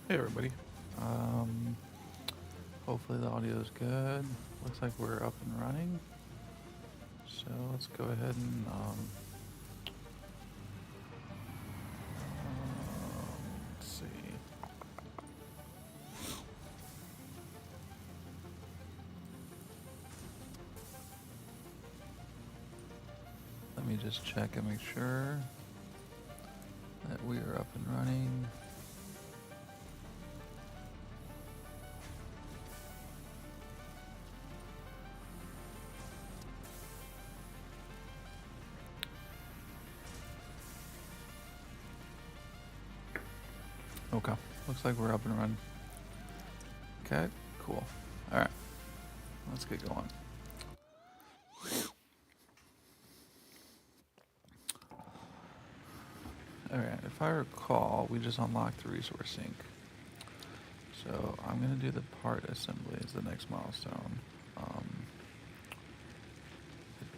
Hey everybody. Um, Hopefully the audio is good. Looks like we're up and running. So let's go ahead and let's see. Let me just check and make sure that we are up and running. Okay, looks like we're up and running. Okay, cool. All right, let's get going. All right, if I recall, we just unlocked the resource sink. So I'm gonna do the part assembly as the next milestone. I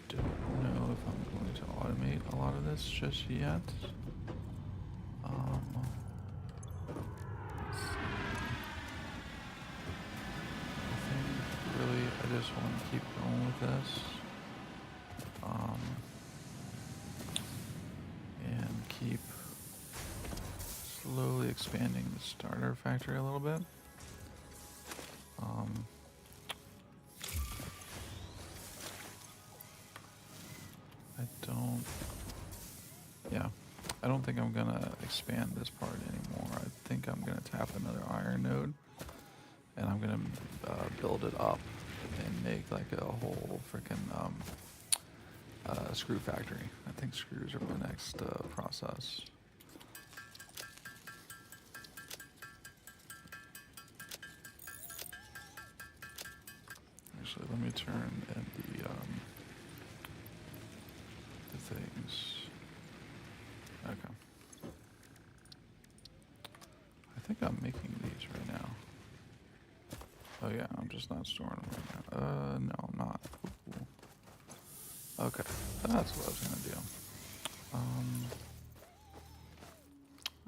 don't know if I'm going to automate a lot of this just yet. Let's see. I think really I just want to keep going with this. And keep slowly expanding the starter factory a little bit. I don't think I'm gonna expand this part anymore. I think I'm gonna tap another iron node, and I'm gonna build it up and make like a whole freaking screw factory. I think screws are my next process. Actually, let me turn in the things. Okay. I think I'm making these right now. Oh yeah, I'm just not storing them right now. No, I'm not. Ooh. Okay, that's what I was gonna do.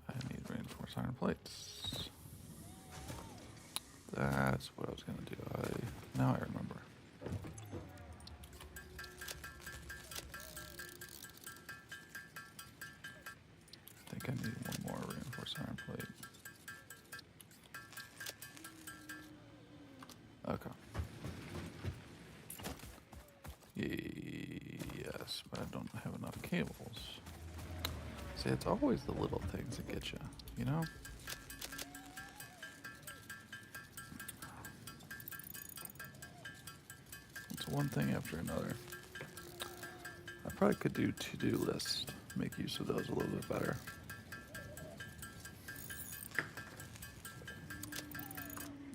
I need reinforced iron plates. That's what I was gonna do. Now I remember. I think I need one more reinforced iron plate. Okay. Yes, but I don't have enough cables. See, it's always the little things that get you, you know? It's one thing after another. I probably could do to-do lists, make use of those a little bit better.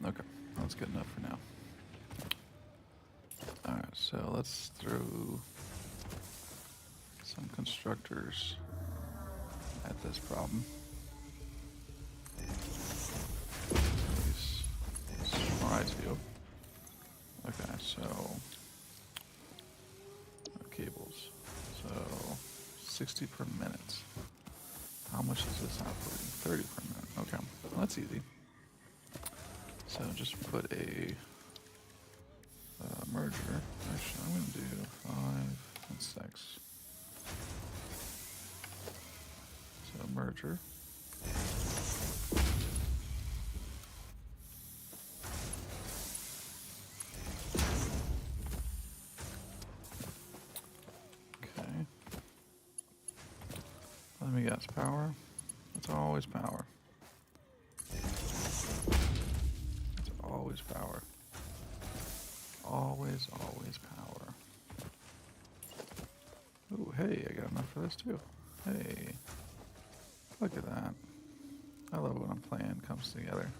Okay, that's good enough for now. Alright, so let's throw some constructors at this problem. Let's try to. Okay, so cables. So 60 per minute. How much is this outputting? 30 per minute. Okay, well, that's easy. So just put a merger. Actually, I'm going to do 5 and 6. So merger. Okay. Let me guess. Power? It's always power. It's always power. Always, always power. Ooh, hey, I got enough for this too. Hey, look at that. I love when a plan comes together.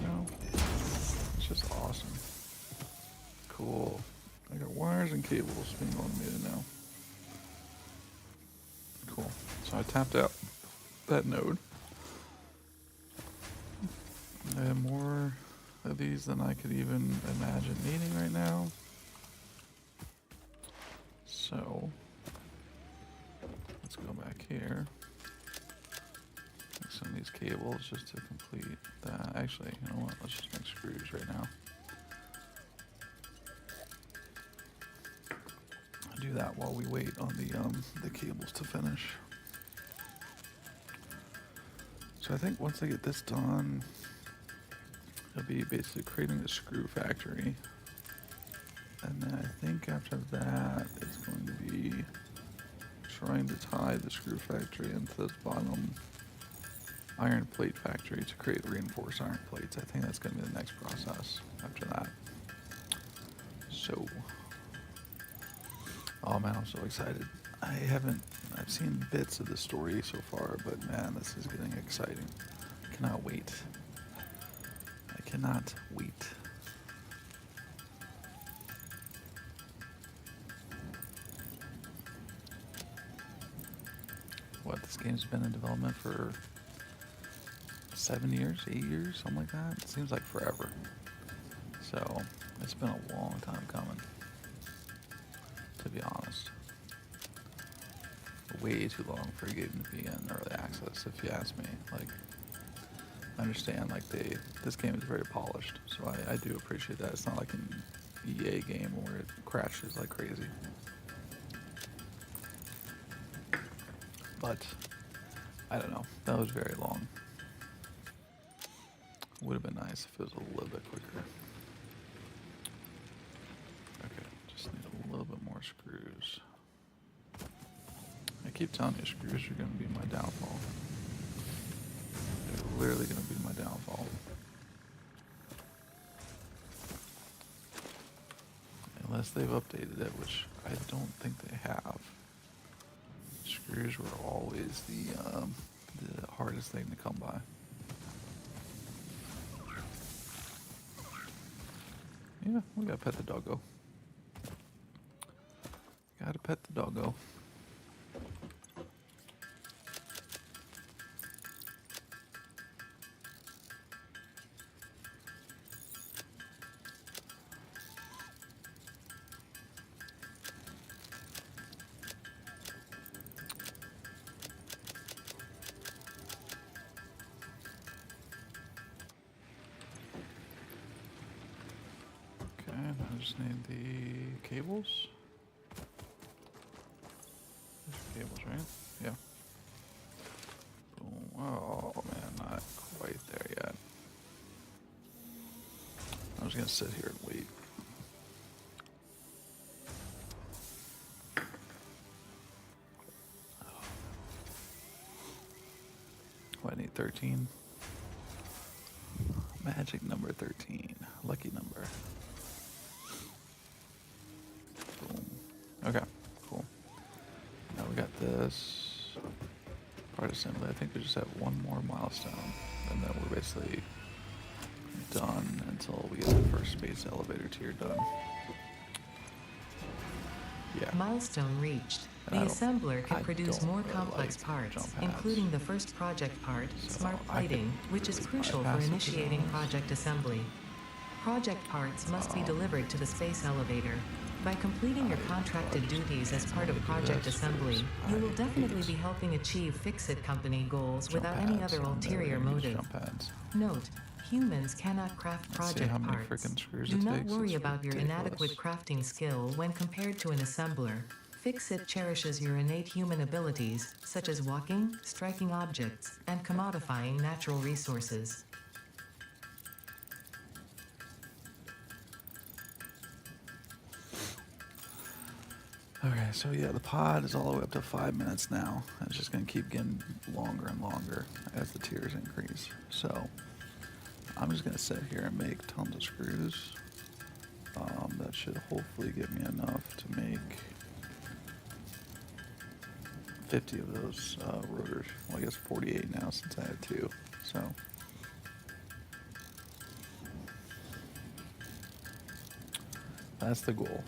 You know, it's just awesome. Cool. I got wires and cables being automated now. Cool. So I tapped out that node. I have more of these than I could even imagine needing right now. So let's go back here. some of these cables just to complete that. Actually, you know what? Let's just make screws right now. I'll do that while we wait on the cables to finish. So I think once I get this done, it'll be basically creating the screw factory. And then I think after that, it's going to be trying to tie the screw factory into this bottom iron plate factory to create reinforced iron plates. I think that's going to be the next process after that. So, oh man, I'm so excited. I've seen bits of the story so far, but man, this is getting exciting. I cannot wait. I cannot wait. What, this game's been in development for 7 years, 8 years, something like that? It seems like forever. So, it's been a long time coming, to be honest. Way too long for a game to be in early access, if you ask me. Like, I understand, like, this game is very polished, so I do appreciate that. It's not like an EA game where it crashes like crazy. But, I don't know, that was very long. Would have been nice if it was a little bit quicker. Okay, just need a little bit more screws. I keep telling you, screws are going to be my downfall. They're literally going to be my downfall. Unless they've updated it, which I don't think they have. Screws were always the hardest thing to come by. Yeah, we gotta pet the doggo. Gotta pet the doggo. I just need the cables. There's cables, right? Yeah. Boom. Oh man, not quite there yet. I was gonna sit here and wait. Oh, I need 13. Magic number 13. Lucky number. Okay, cool. Now we got this part assembly. I think we just have one more milestone, and then we're basically done until we get the first space elevator tier done. Yeah. Milestone reached. The assembler can produce more complex parts, including the first project part, smart plating, which is crucial for initiating project assembly. Project parts must be delivered to the space elevator. By completing your contracted duties as part of project assembly, you will definitely be helping achieve Fix-It Company goals without any other ulterior motive. Note, humans cannot craft project parts. Do not worry about your inadequate crafting skill when compared to an assembler. Fix-It cherishes your innate human abilities, such as walking, striking objects, and commodifying natural resources. Okay, so yeah, the pod is all the way up to 5 minutes now. It's just gonna keep getting longer and longer as the tiers increase. So I'm just gonna sit here and make tons of screws. That should hopefully give me enough to make 50 of those rotors. Well, I guess 48 now since I had 2. So that's the goal.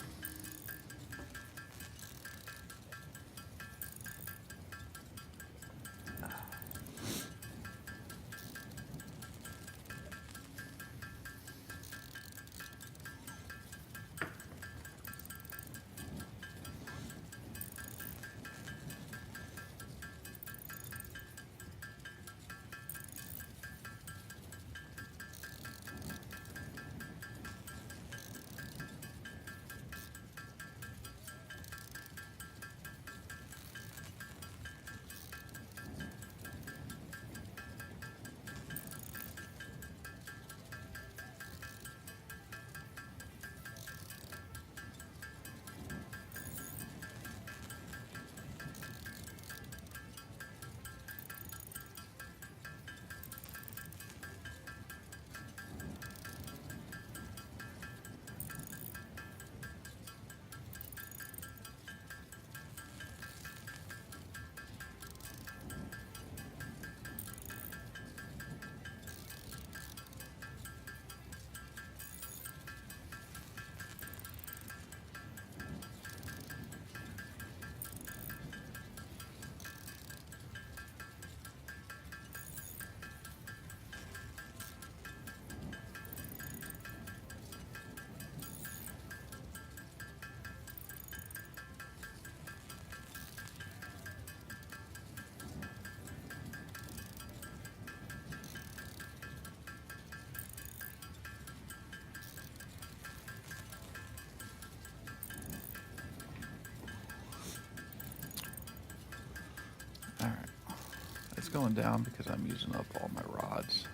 it's going down because I'm using up all my rods,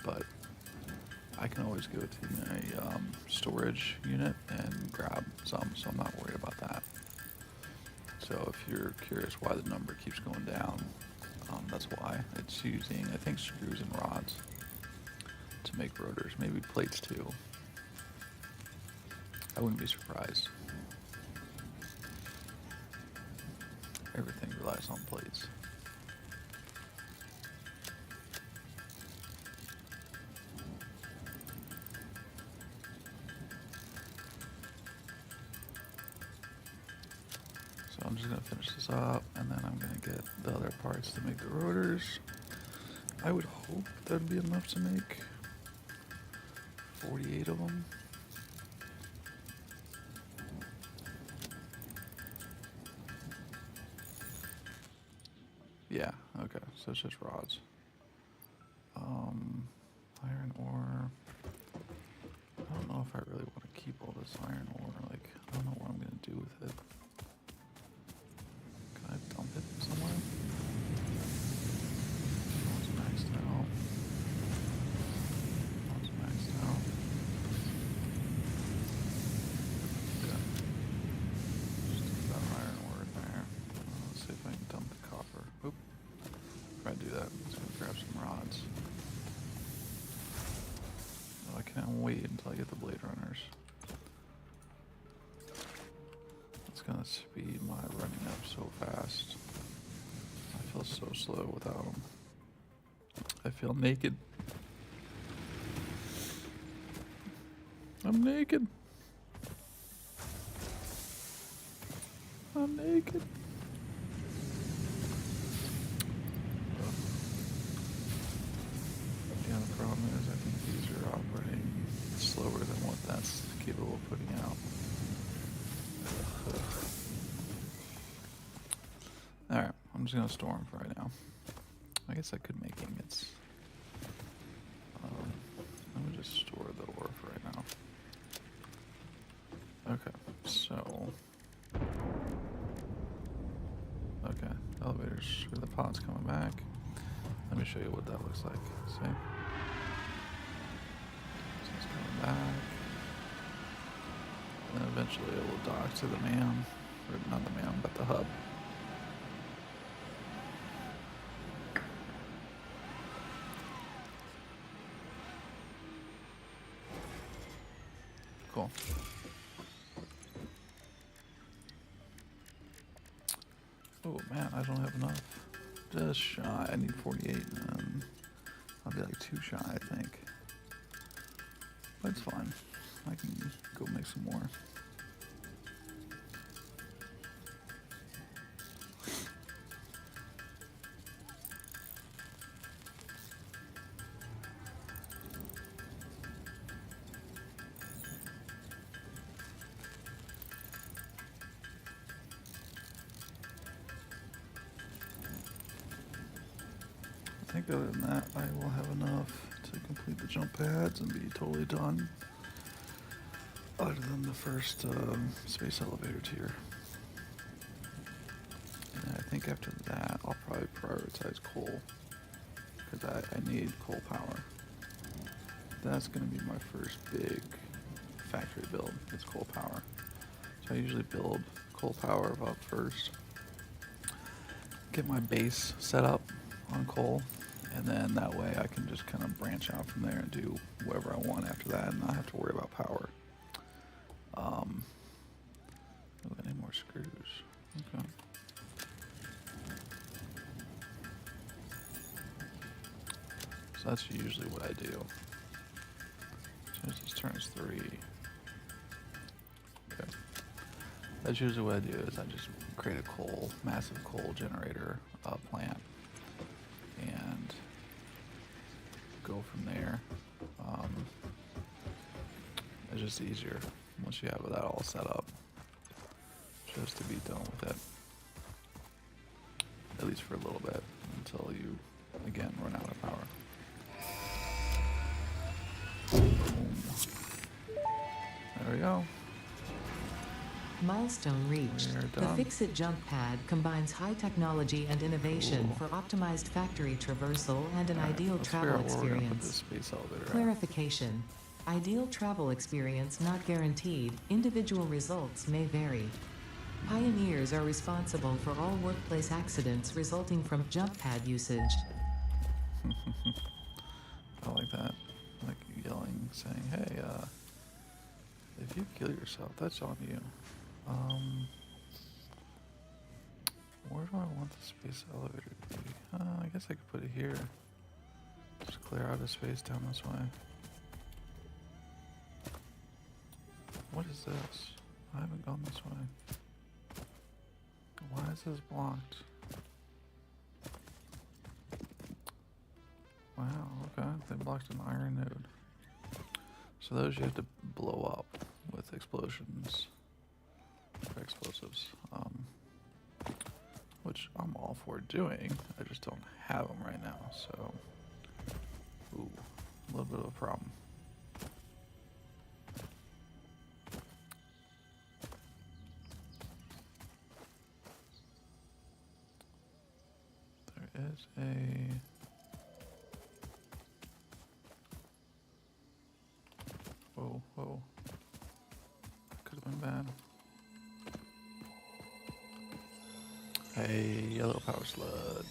but I can always go to my storage unit and grab some, so I'm not worried about that. So if you're curious why the number keeps going down, that's why. It's using, I think, screws and rods to make rotors, maybe plates too. I wouldn't be surprised. Everything relies on plates. So I'm just going to finish this up, and then I'm going to get the other parts to make the rotors. I would hope that'd be enough to make 48 of them. Yeah, okay, so it's just rods. Iron ore. I don't know if I really want to keep all this iron ore. Like, I don't know what I'm going to do with it. Can I dump it somewhere? It's maxed out. It's maxed out. Okay. Just keep that iron ore in there. Let's see if I can dump the copper. Oop. If I do that, I'm just going to grab some rods. Oh, I can't wait until I get the blade runners. It's gonna speed my running up so fast. I feel so slow without them. I feel naked. I'm naked. I'm naked. Yeah, the problem is I think these are operating slower than what that's capable of putting out. Alright, I'm just going to store them for right now. I guess I could make ingots. Let me just store the ore for right now. Okay, so... Okay, elevators, screw the pods coming back. Let me show you what that looks like. See? So it's coming back. And then eventually it will dock to the MAM. Or not the MAM, but the hub. Cool. Oh man, I don't have enough. Just shy. I need 48, and I'll be like 2 shy, I think. But it's fine. I can go make some more. I think other than that, I will have enough to complete the jump pads and be totally done. Other than the first space elevator tier. And I think after that, I'll probably prioritize coal. Because I need coal power. That's going to be my first big factory build, is coal power. So I usually build coal power up first. Get my base set up on coal. And then that way I can just kind of branch out from there and do whatever I want after that and not have to worry about power. Oh, I need more screws. Okay. So that's usually what I do. So this turns 3. Okay. That's usually what I do is I just create a massive coal generator plant. And go from there. It's just easier once you have that all set up, just to be done with it, at least for a little bit, until you again run out of power. Boom. There we go. Milestone reached. We're The done. Fix-It jump pad combines high technology and innovation Cool. for optimized factory traversal and an Alright, ideal let's travel figure out where we're gonna put this experience. space elevator at. Clarification. Ideal travel experience not guaranteed. Individual results may vary. Pioneers are responsible for all workplace accidents resulting from jump pad usage. I like that. Like yelling, saying, hey, if you kill yourself, that's on you. Where do I want the space elevator to be? I guess I could put it here. Just clear out a space down this way. What is this? I haven't gone this way. Why is this blocked? Wow, okay. They blocked an iron node. So those you have to blow up with explosions. Or explosives. Which I'm all for doing. I just don't have them right now, so... Ooh, a little bit of a problem. There is a... Whoa, whoa. That could have been bad. Hey, yellow power slug.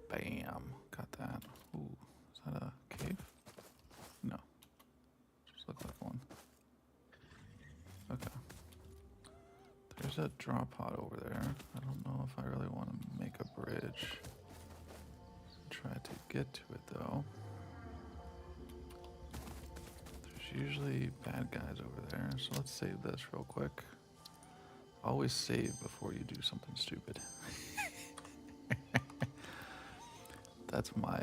Bam. Got that. Ooh, is that a cave? No. Just look like one. Okay. There's a drop pod over there. I don't know if I really want to make a bridge. Try to get to it though. There's usually bad guys over there, so let's save this real quick. Always save before you do something stupid. That's my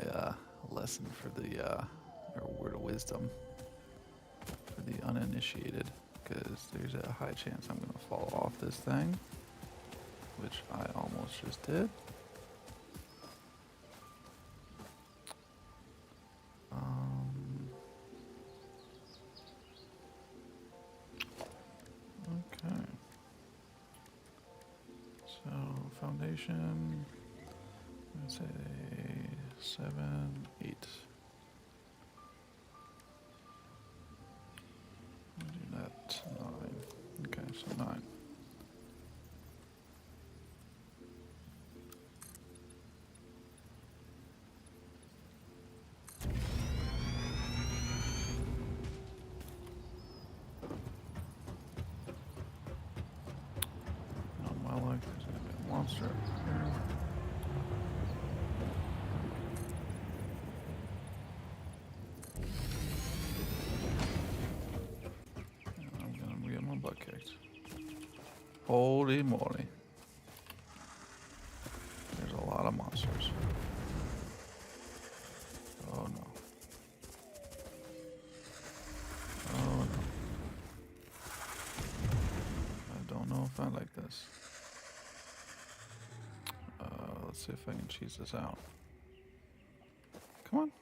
lesson for the, or word of wisdom for the uninitiated, because there's a high chance I'm going to fall off this thing, which I almost just did. Okay. So foundation, let's say 7, 8. I'll do that 9. Okay, so 9. On my life, there's gonna be a monster up here. And I'm gonna get my butt kicked. Holy moly. There's a lot of monsters. Oh no. Oh no. I don't know if I like this. Let's see if I can cheese this out. Come on.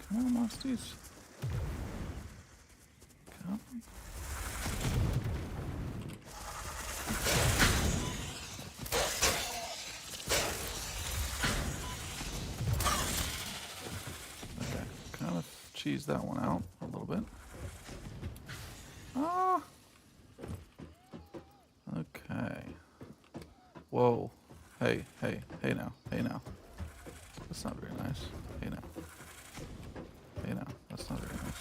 Come on, monsters. Come on. Okay, kind of cheese that one out a little bit. Ah. Okay. Whoa. Hey, hey, hey now, hey now. That's not very nice. Hey now. Hey now, that's not very nice.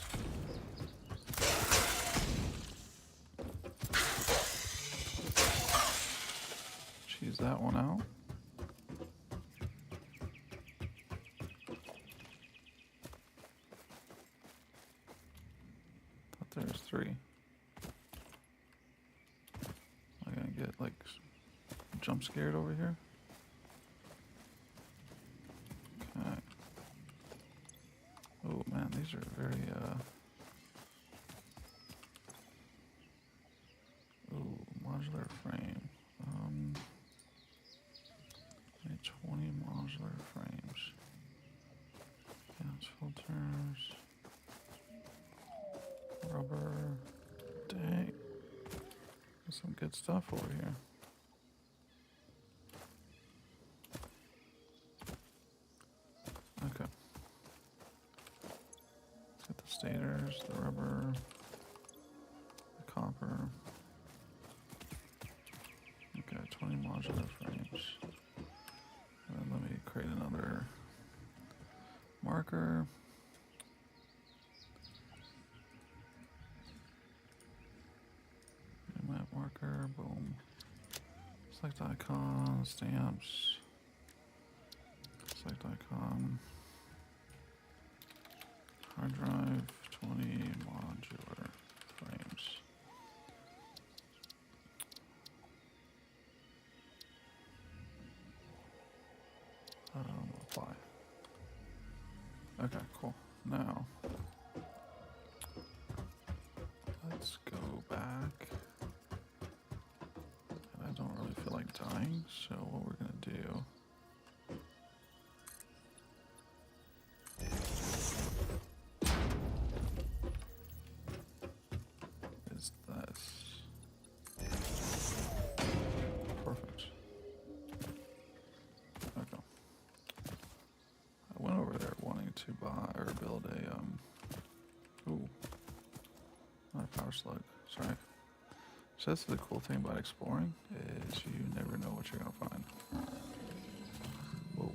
Cheese that one out. Thought there was 3. Am I gonna get like jump scared over here? Okay. Oh man, these are very ooh, modular frame. 20 modular frames. Yeah, that's some good stuff over here. Okay. Let's get the stators, the rubber, the copper. Okay, 20 modular frames. And then let me create another marker. Map marker, boom. Select icon, stamps. Select icon. Hard drive, 20 modular frames. Apply. Okay, cool. Now, let's go back. And I don't really feel like dying, so what we're gonna do is this. Perfect. Okay. I went over there wanting to buy or build a ooh. Not a power slug, sorry. So that's the cool thing about exploring is you never know what you're gonna find. Whoa.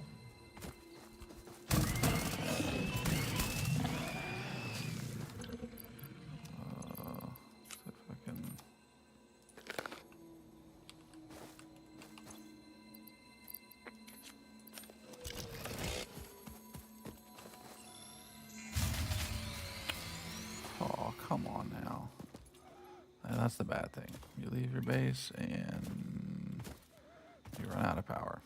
See if I can. Oh, come on now. And that's the bad thing. You leave your base and you run out of power.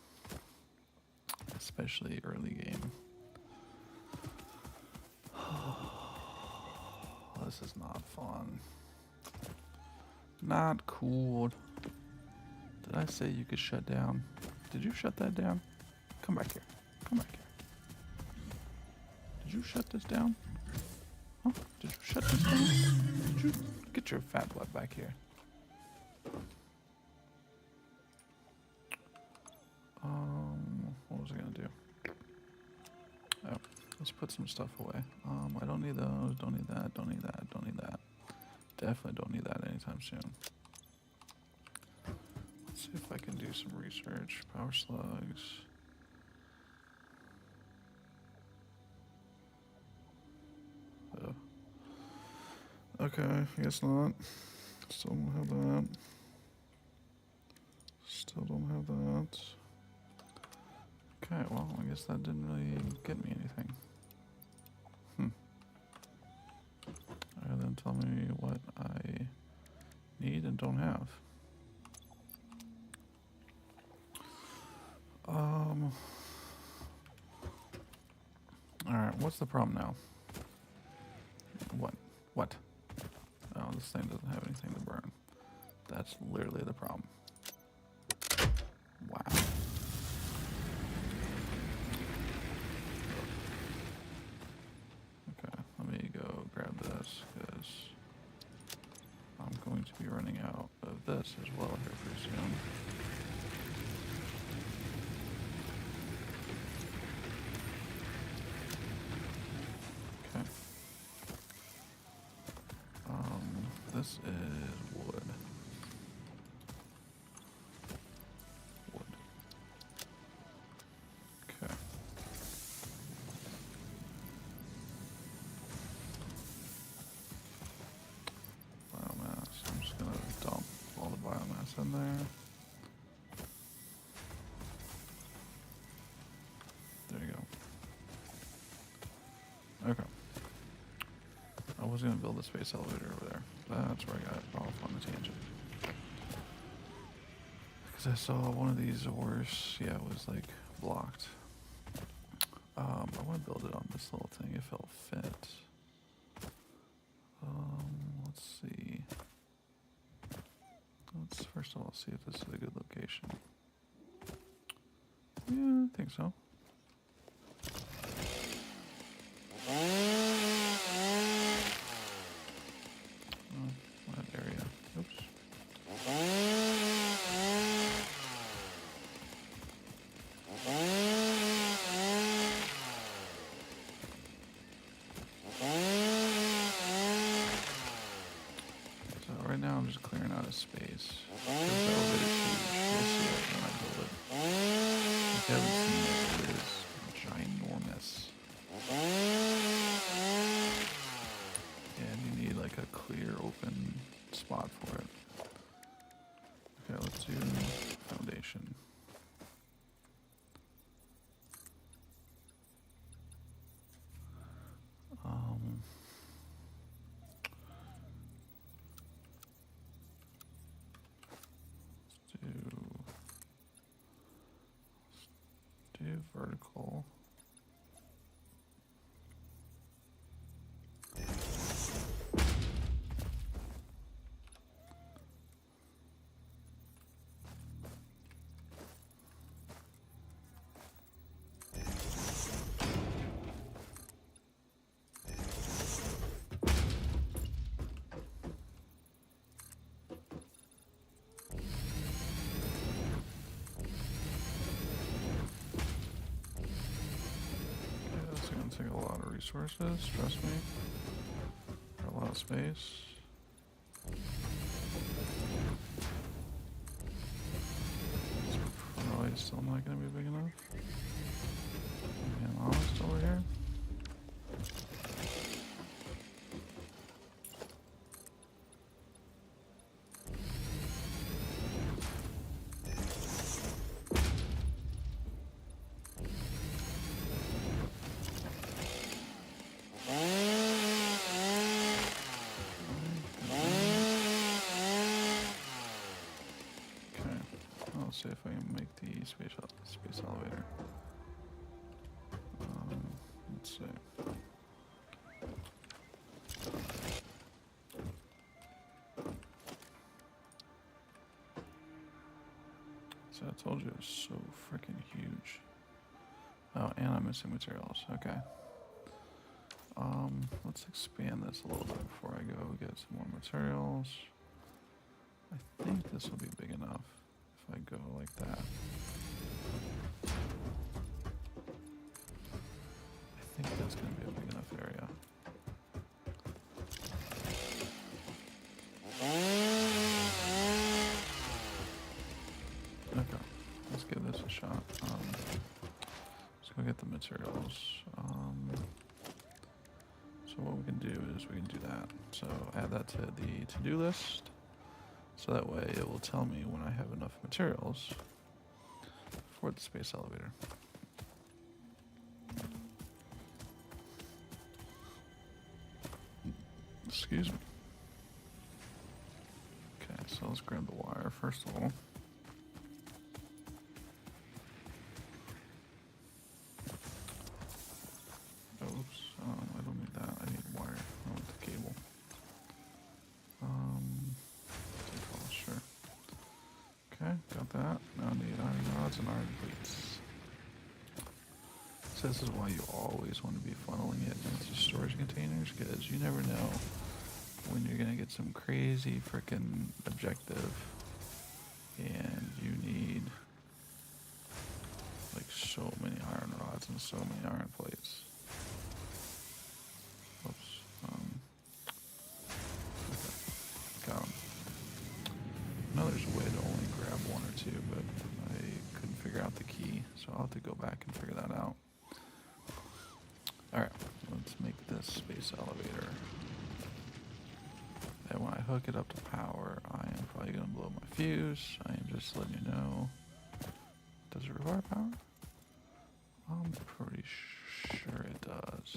Especially early game. This is not fun. Not cool. Did I say you could shut down? Did you shut that down? Come back here. Come back here. Did you shut this down? Huh? Did you shut this down? Did you get your fat butt back here? What was I gonna do? Oh, let's put some stuff away. I don't need those, don't need that, don't need that, don't need that. Definitely don't need that anytime soon. Let's see if I can do some research. Power slugs. Oh. Okay, I guess not. Still don't have that. Still don't have that. Okay, well, I guess that didn't really get me anything. Alright, then tell me what I need and don't have. Alright, what's the problem now? What? Oh, this thing doesn't have anything to burn. That's literally the problem. Wow. Okay, let me go grab this, because I'm going to be running out of this as well here pretty soon. Okay. This is wood. Wood. Okay. Biomass. I'm just gonna dump all the biomass in there. There you go. Okay. I was gonna build a space elevator over there. That's where I got off on the tangent. Because I saw one of these ores, yeah, it was like blocked. I want to build it on this little thing if it'll fit. Let's see. Let's first of all see if this is a good location. Yeah, I think so. That area. Oops. right now I'm just clearing out a space. This elevator's huge. You'll see it when I build it. If you haven't seen it, it is ginormous. And you need like a clear open spot for it. Okay, let's do foundation. Let's do vertical. Take a lot of resources, trust me. Got a lot of space. It's probably still not going to be big enough. I'm being honest over here. Let's see if I can make the space elevator. Let's see. So I told you it was so freaking huge. Oh, and I'm missing materials. Okay. Let's expand this a little bit before I go get some more materials. I think this will be big enough if I go like that. I think that's going to be a big enough area. Okay, let's give this a shot. Let's go get the materials. So what we can do is we can do that. So add that to the to-do list. So that way it will tell me when I have enough materials for the space elevator. Excuse me. Okay, so let's grab the wire first of all. Oops, I don't need that. I need wire. I want the cable. Sure. Okay, got that. Now I need iron rods and iron plates. So this is why you always want to be funneling it into storage containers, because you never know when you're going to get some crazy freaking objective and you need like so many iron rods and so many iron plates. Oops. Okay. Got them. I know there's a way to only grab one or two, but I couldn't figure out the key, so I'll have to go back and figure that out. Alright, let's make this space elevator. And when I hook it up to power, I am probably going to blow my fuse. I am just letting you know. Does it require power? I'm pretty sure it does.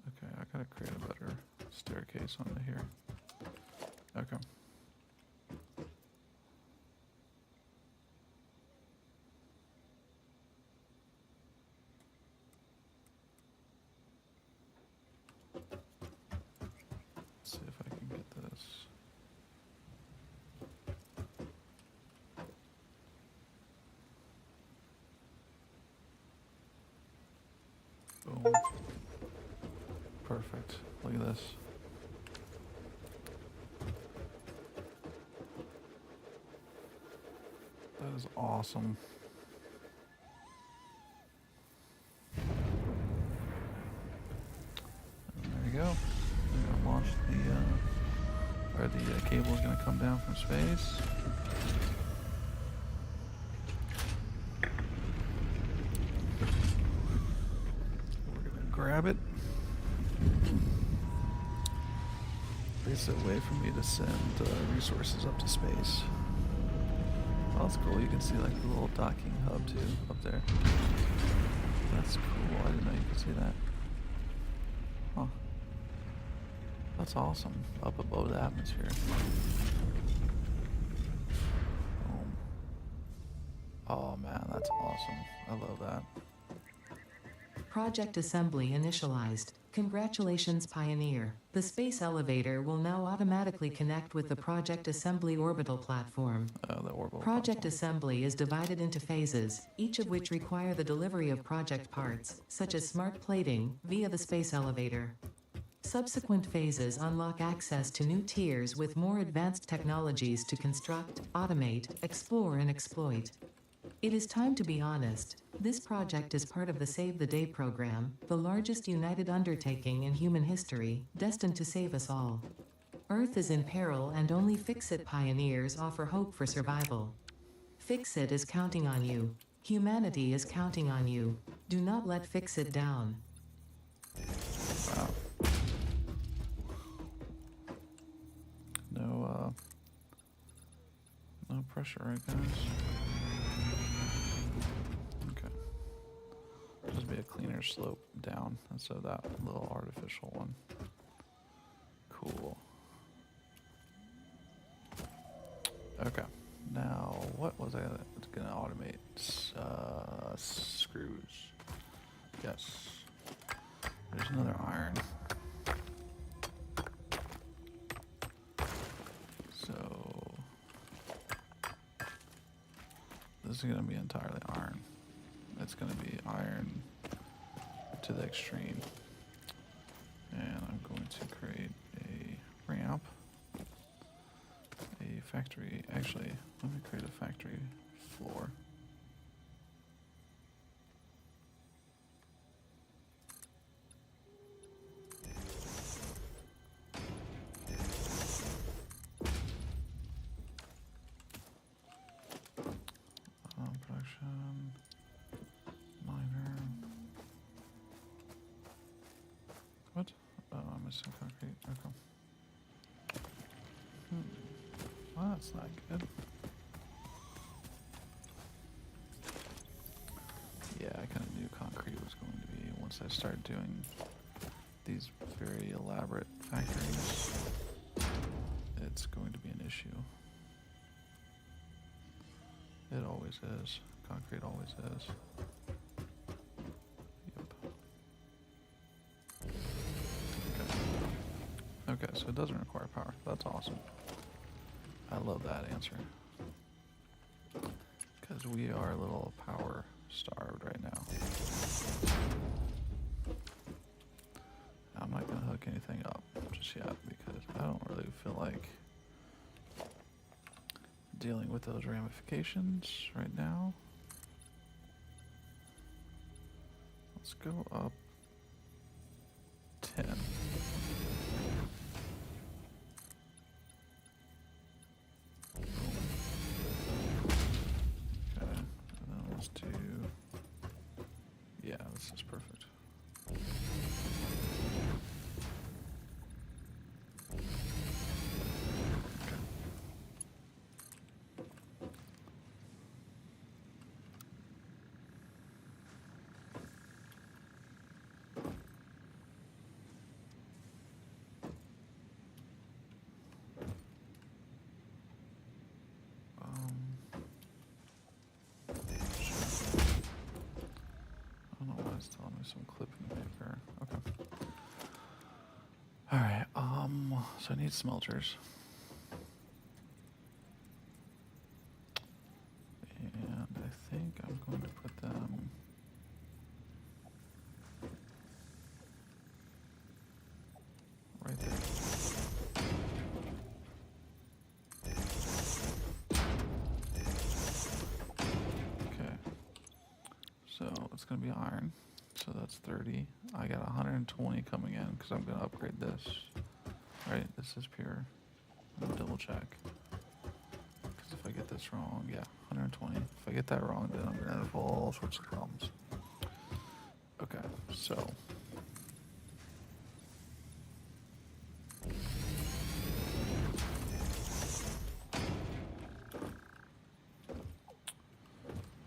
Okay, I gotta create a better staircase onto here. Okay. Let's see if I can get this. Boom. Perfect. Look at this. That is awesome. the cable is going to come down from space. We're going to grab it. It's a way for me to send resources up to space. Oh, that's cool. You can see like the little docking hub too up there. That's cool. I didn't know you could see that. Huh. That's awesome. Up above the atmosphere. Boom. Oh man, that's awesome. I love that. Project assembly initialized. Congratulations, Pioneer. The space elevator will now automatically connect with the Project Assembly orbital platform. The orbital Project platform. assembly is divided into phases, each of which require the delivery of project parts, such as smart plating, via the space elevator. Subsequent phases unlock access to new tiers with more advanced technologies to construct, automate, explore, and exploit. It is time to be honest. This project is part of the Save the Day program, the largest united undertaking in human history, destined to save us all. Earth is in peril and only Fix-It pioneers offer hope for survival. Fix-It is counting on you. Humanity is counting on you. Do not let Fix-It down. Wow. No pressure, right, guys? Okay. Just be a cleaner slope down instead of that little artificial one. Cool. Okay. Now, what was I gonna automate? Screws. Yes. There's another iron. So this is gonna be entirely iron. It's gonna be iron to the extreme. And I'm going to create a ramp. A factory, actually, let me create a factory floor. Production, miner. What? Oh, I'm missing concrete. Okay. Well, that's not good. Yeah, I kind of knew concrete was going to be, once I started doing these very elaborate factories, it's going to be an issue. It always is. Concrete always is. Yep. Okay, so it doesn't require power. That's awesome. I love that answer. Because we are a little power starved right now. I'm not going to hook anything up just yet because I don't really feel like dealing with those ramifications right now. Let's go up 10. Okay, and then let's do, yeah, this is perfect. It's telling me some clipping paper. Okay. Alright, so I need smelters. And I think I'm going to put them right there. Okay. So it's going to be iron. So that's 30. I got 120 coming in because I'm going to upgrade this. Right? This is pure. Let me double check. Because if I get this wrong, yeah, 120. If I get that wrong, then I'm gonna have all sorts of problems. Okay, so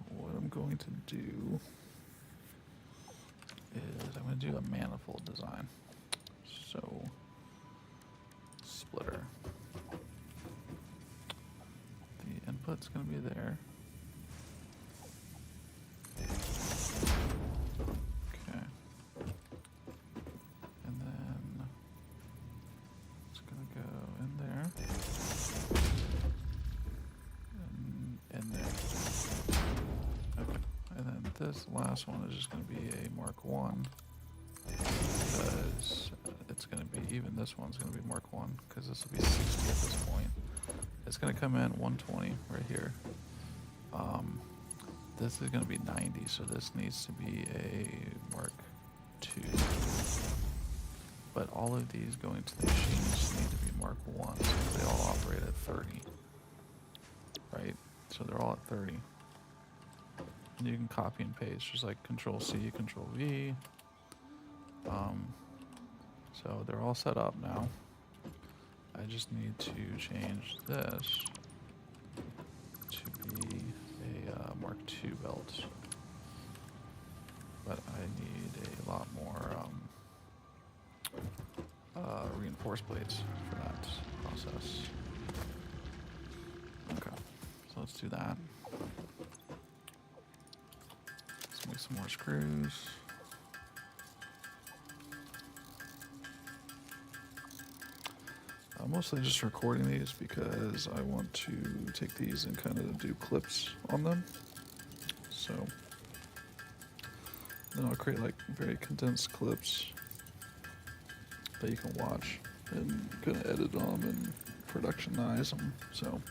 what I'm going to do is I'm going to do a manifold design. So splitter. The input's going to be there. Okay. And then it's going to go in there. And in there. Okay. And then this last one is just going to be a Mark 1. Because it's going to be, even this one's going to be Mark 1. Because this will be 60 at this point. It's going to come in 120 right here. This is going to be 90, so this needs to be a Mark 2. But all of these going to the machines need to be Mark 1, so they all operate at 30. Right? So they're all at 30. And you can copy and paste, just like Control C, Control V. So they're all set up now. I just need to change this to be a Mark II belt. But I need a lot more reinforced plates for that process. Okay, so let's do that. Let's make some more screws. I'm mostly just recording these because I want to take these and kind of do clips on them. So then I'll create like very condensed clips that you can watch and kind of edit them and productionize them. So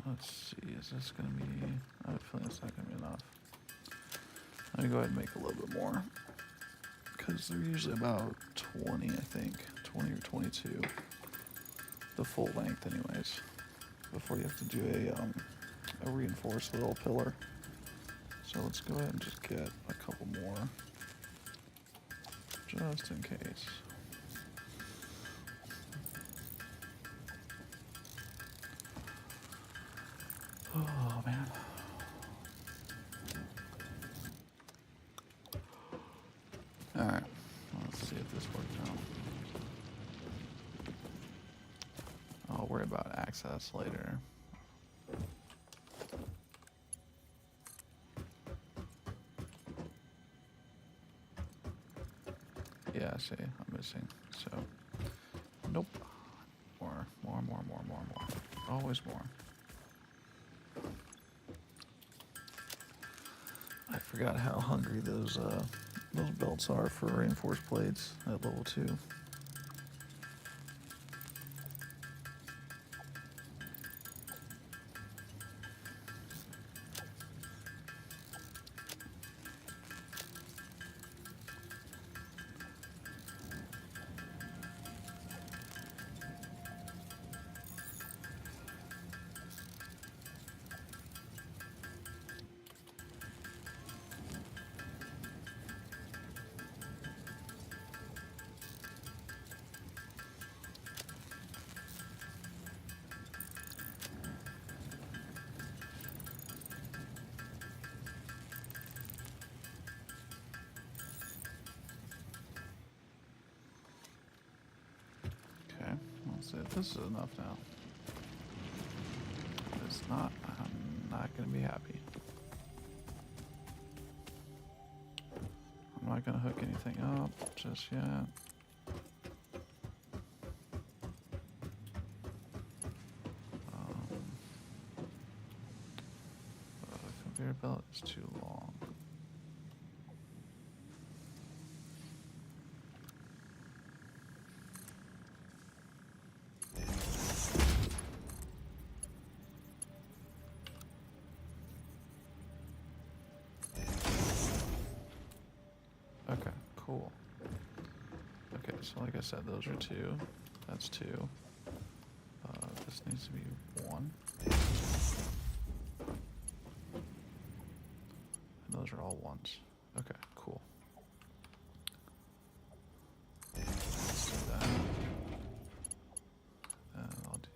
let's see, is this going to be, I have a feeling it's not going to be enough. Let me go ahead and make a little bit more, because they're usually about 20, I think, 20 or 22, the full length anyways, before you have to do a reinforced little pillar. So let's go ahead and just get a couple more, just in case. Oh, man. Alright, let's see if this works out. I'll worry about access later. Yeah, see, I'm missing. So, nope. More. Always more. I forgot how hungry those belts are for reinforced plates at level 2. Okay, let's see if this is enough now. If it's not, I'm not going to be happy. I'm not going to hook anything up just yet. That's too long. Okay, cool. Okay, so like I said, those are 2. That's 2. This needs to be 1. And those are all 1s. Okay, cool. Let's do that. And I'll do...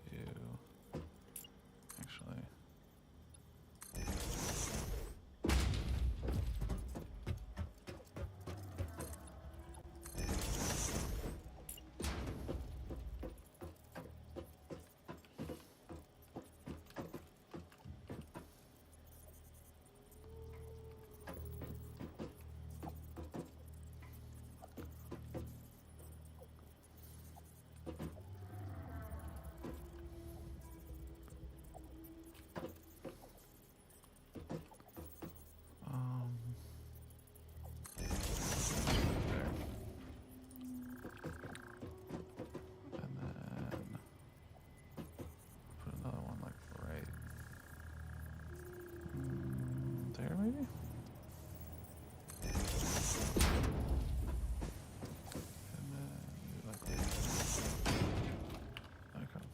Actually... there. And then put another one like right there, maybe? And then maybe like right there. Okay.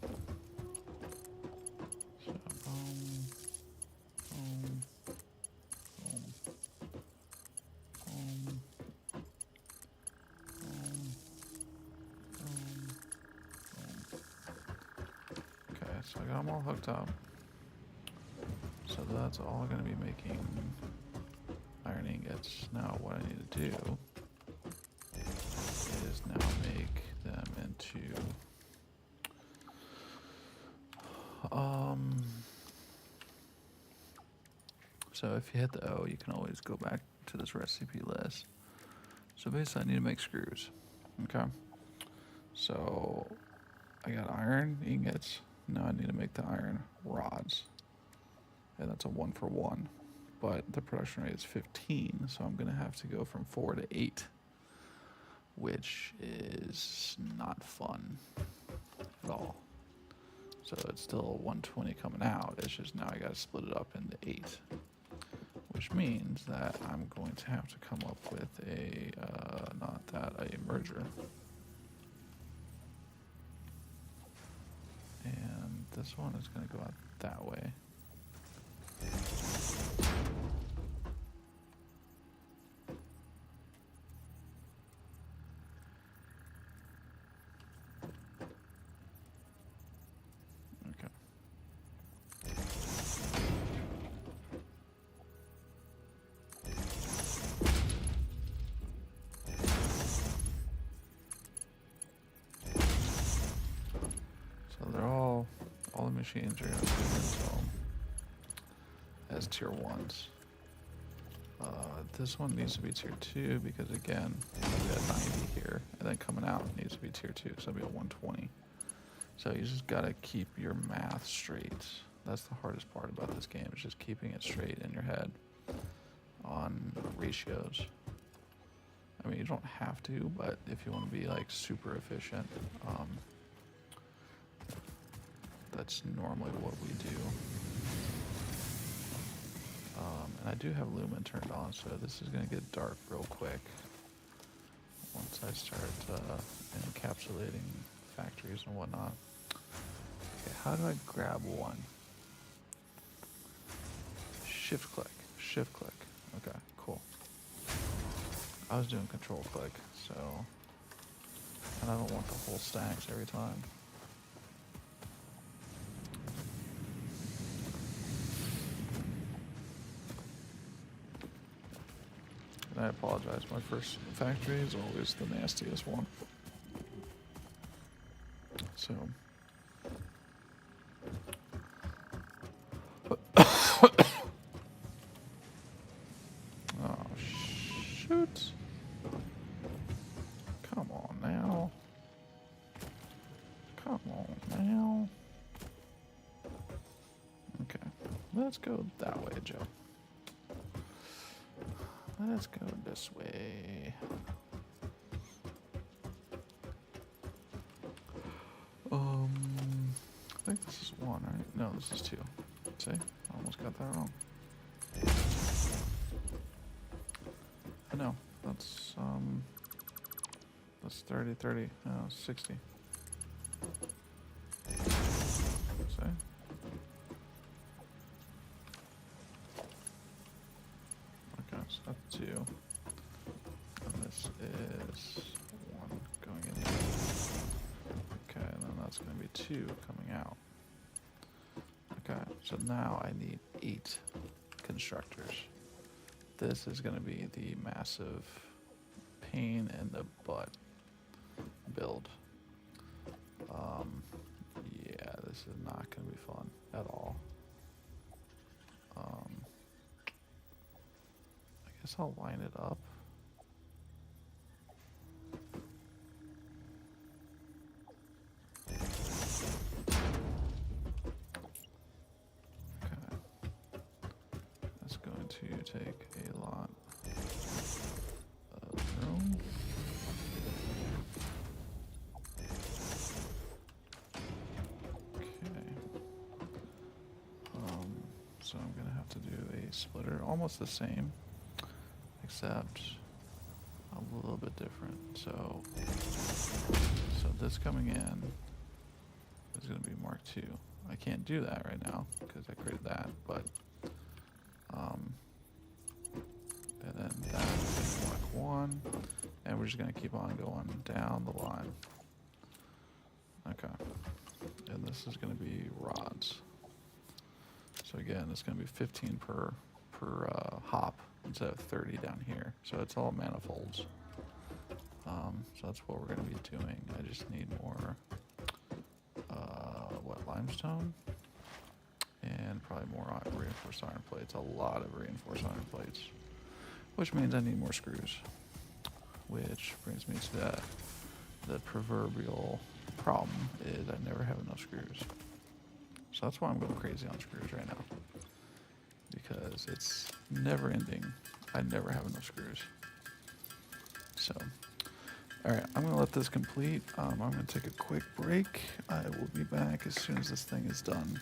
So boom, boom, boom, boom, boom, boom, boom. Okay, so I got them all hooked up. So that's all going to be making iron ingots. Now what I need to do is now make them into so if you hit the O, you can always go back to this recipe list. So basically I need to make screws. Okay. So I got iron ingots. Now I need to make the iron rods. And that's a 1-for-1. But the production rate is 15, so I'm gonna have to go from 4 to 8, which is not fun at all. So it's still 120 coming out. It's just now I gotta split it up into 8, which means that I'm going to have to come up with a a merger. And this one is gonna go out that way. All the machines are going to be installed as tier 1s. This one needs to be tier 2 because again, we got 90 here, and then coming out needs to be tier 2, so it'll be a 120. So you just gotta keep your math straight. That's the hardest part about this game, is just keeping it straight in your head on ratios. I mean, you don't have to, but if you want to be like super efficient, that's normally what we do. And I do have lumen turned on, so this is going to get dark real quick once I start encapsulating factories and whatnot. Okay, how do I grab one? Shift click. Shift click. Okay, cool. I was doing control click, so... And I don't want the whole stacks every time. I apologize, my first factory is always the nastiest one. So... oh, shoot. Come on now. Come on now. Okay, let's go that way, Joe. Let's go this way. I think this is 1, right? No, this is 2. See? I almost got that wrong. No, that's 30, 30, 60. See? Okay, so that's 2. And this is 1 going in here. Okay, and then that's going to be 2 coming out. Okay, so now I need 8 constructors. This is going to be the massive pain in the butt build. Yeah, this is not going to be fun at all. I guess I'll line it up. Okay. That's going to take a lot of room. So I'm going to have to do a splitter, almost the same, except a little bit different. So this coming in is going to be Mark II. I can't do that right now because I created that, but and then that is Mark 1, and we're just going to keep on going down the line. Okay, and this is going to be rods. So again, it's going to be 15 per hop instead of 30 down here. So it's all manifolds. So that's what we're going to be doing. I just need more, limestone? And probably more reinforced iron plates. A lot of reinforced iron plates. Which means I need more screws. Which brings me to the proverbial problem is I never have enough screws. So that's why I'm going crazy on screws right now. Because it's never ending. I never have enough screws. So, alright, I'm going to let this complete. I'm going to take a quick break. I will be back as soon as this thing is done.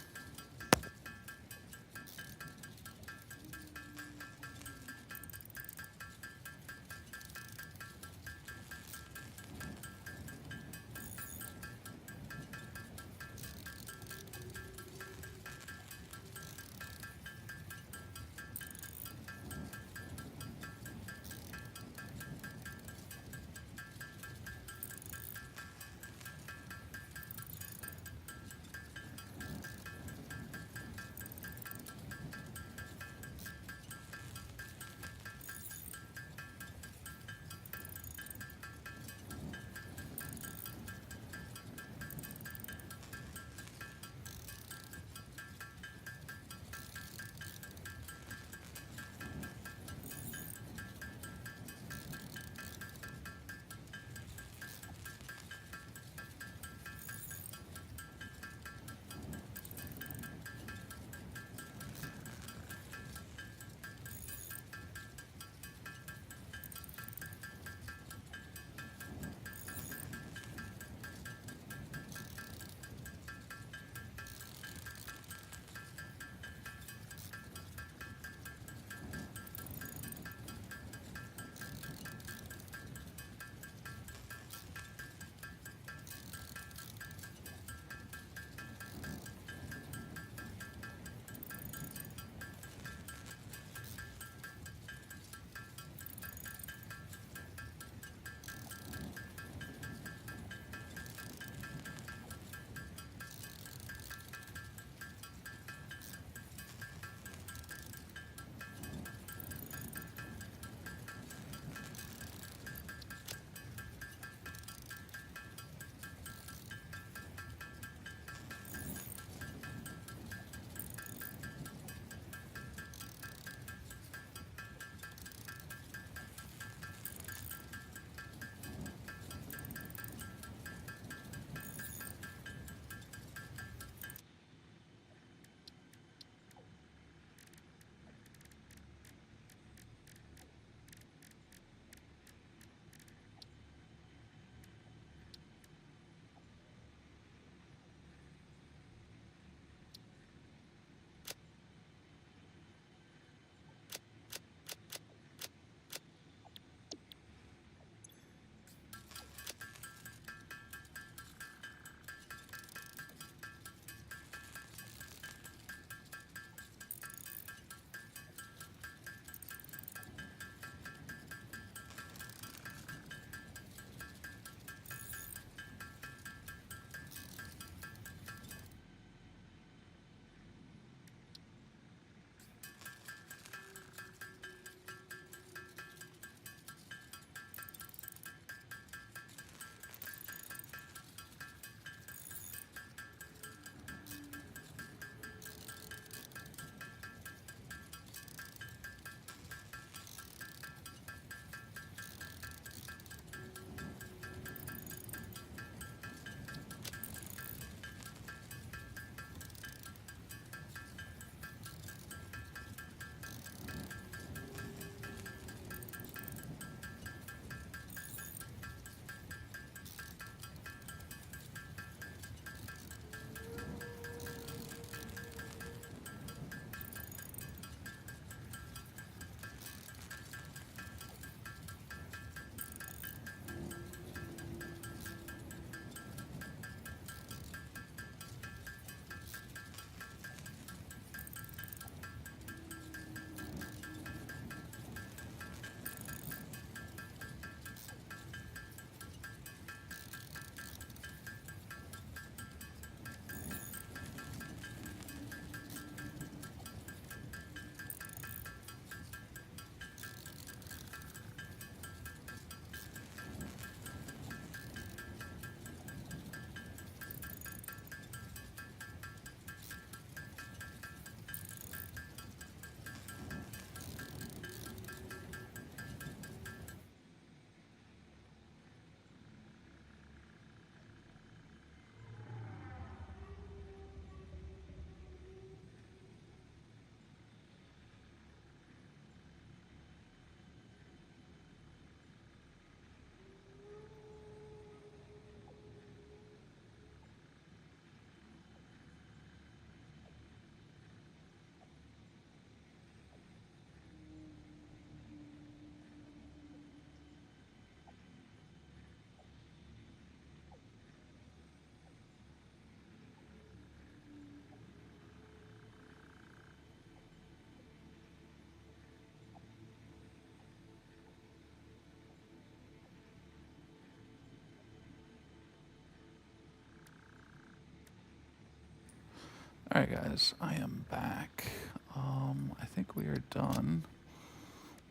Alright guys, I am back. I think we are done.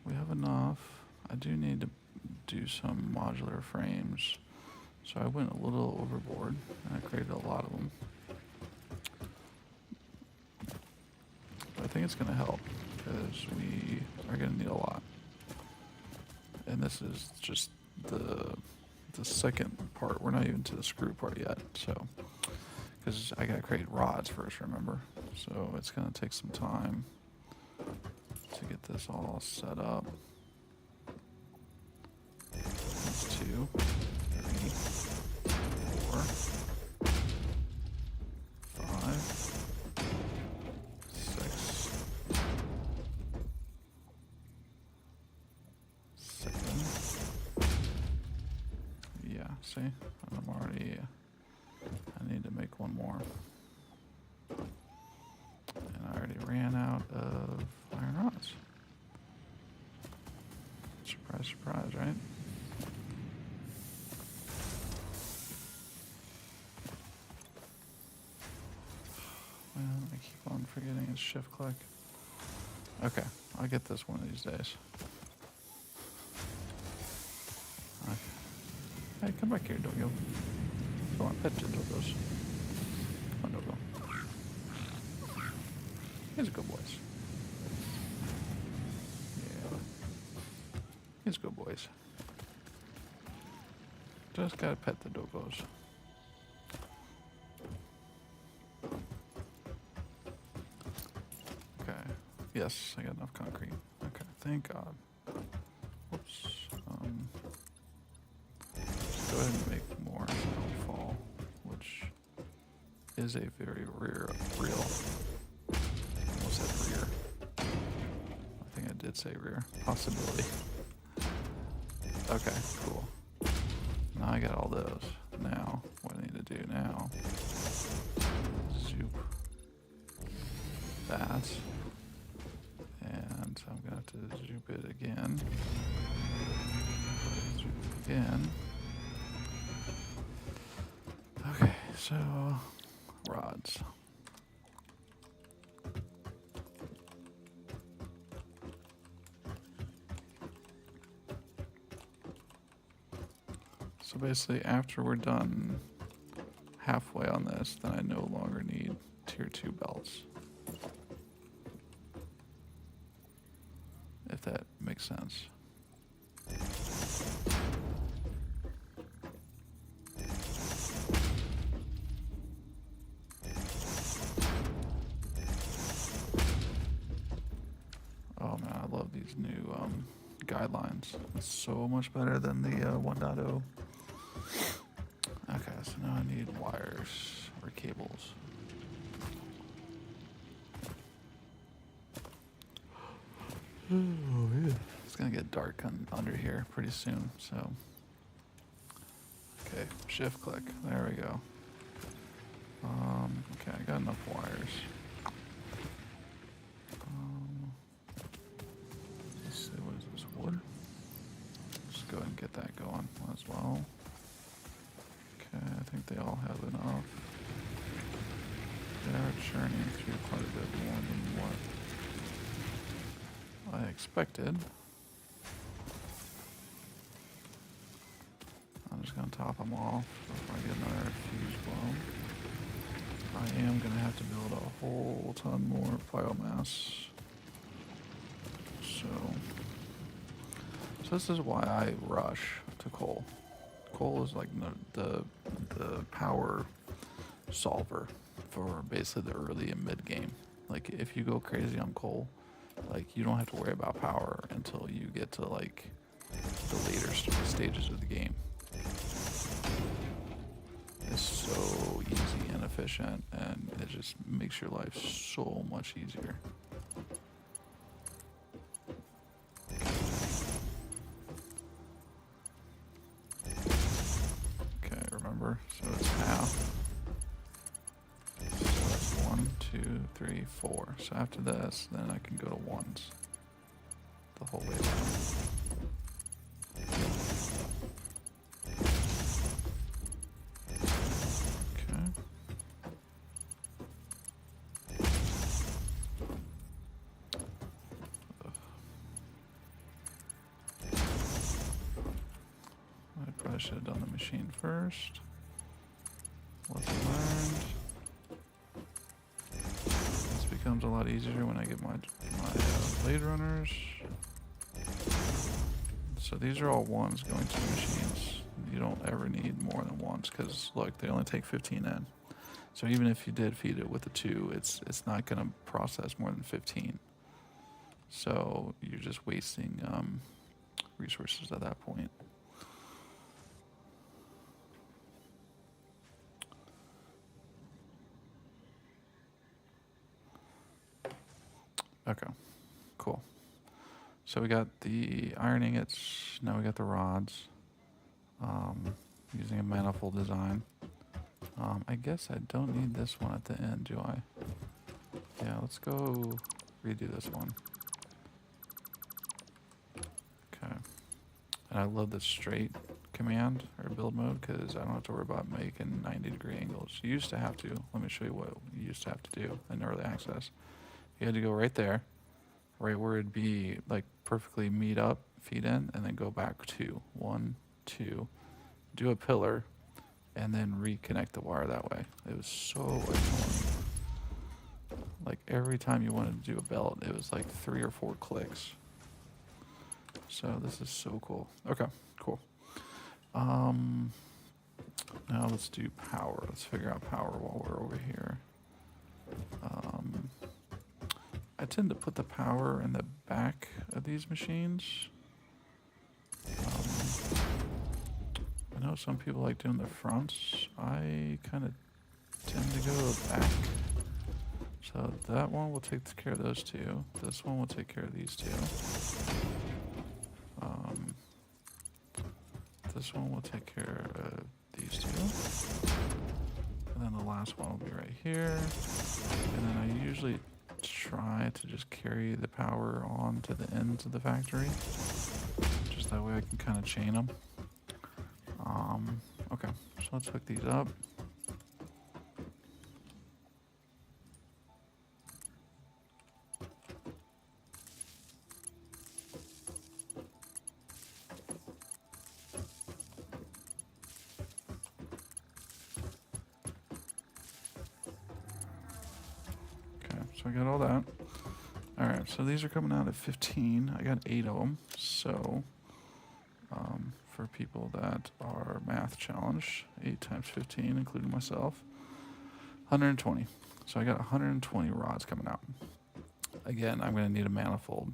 We have enough. I do need to do some modular frames. So I went a little overboard and I created a lot of them. But I think it's going to help because we are going to need a lot. And this is just the second part. We're not even to the screw part yet. So, because I got to create rods first, remember? So it's going to take some time to get this all set up. That's 2, 3, 4, 5, 6, 7. Yeah, see? I'm already... I need to make one more. And I already ran out of iron rods. Surprise, surprise, right? Man, I keep on forgetting it's shift click. Okay, I'll get this one of these days. Okay. Hey, come back here, Dogo. Come on, pet your Dogos. Come on, Dogo. He's a good boys. Yeah. He's good boys. Just gotta pet the Dogos. Okay. Yes, I got enough concrete. Okay, thank God. Whoops. Let's go ahead and make more snowfall, which is a very real. Almost said rear. I think I did say rear. Possibility. Okay, cool. Now I got all those. Now, what I need to do now, zoop that, and I'm gonna have to zoop it again, zoop again. Okay, so rods. So basically, after we're done halfway on this, then I no longer need tier 2 belts. If that makes sense. Oh man, I love these new guidelines. It's so much better than the 1.0. Okay, so now I need wires or cables. Oh, yeah. It's gonna get dark under here pretty soon, so. Okay, shift click. There we go. Okay, I got enough wires. Let's see, what is this, wood? Let's go ahead and get that going as well. Okay, I think they all have enough. They are churning through quite a bit more than what I expected. I'm just going to top them off before I get another fuse blown. I am going to have to build a whole ton more biomass. So this is why I rush to coal. Coal is like the power solver for basically the early and mid game. Like if you go crazy on coal, like you don't have to worry about power until you get to like the later stages of the game. It's so easy and efficient, and it just makes your life so much easier. Okay, remember, so it's half. So that's 1, 2, 3, 4. So after this, then I can go to ones the whole way down. I should have done the machine first. Lesson learned. This becomes a lot easier when I get my blade runners. So these are all ones going to the machines. You don't ever need more than ones because look, they only take 15 in. So even if you did feed it with a 2, it's not going to process more than 15. So you're just wasting resources at that point. Okay, cool. So we got the iron ingots, now we got the rods. Using a manifold design. I guess I don't need this one at the end, do I? Yeah, let's go redo this one. Okay. And I love the straight command or build mode because I don't have to worry about making 90-degree angles. You used to have to. Let me show you what you used to have to do in early access. You had to go right there, right where it'd be like perfectly meet up, feed in, and then go back 2, 1, 2, do a pillar, and then reconnect the wire that way. It was so annoying. Like every time you wanted to do a belt, it was like 3 or 4 clicks. So this is so cool. Okay, cool. Now let's do power. Let's figure out power while we're over here. I tend to put the power in the back of these machines. I know some people like doing the fronts. I kind of tend to go back. So that one will take care of those 2. This one will take care of these 2. This one will take care of these 2. And then the last one will be right here. And then I usually try to just carry the power on to the ends of the factory. Just that way I can kind of chain them. Okay, so let's hook these up. So I got all that. Alright, so these are coming out at 15. I got 8 of them. So, for people that are math challenged, 8 times 15, including myself, 120. So I got 120 rods coming out. Again, I'm going to need a manifold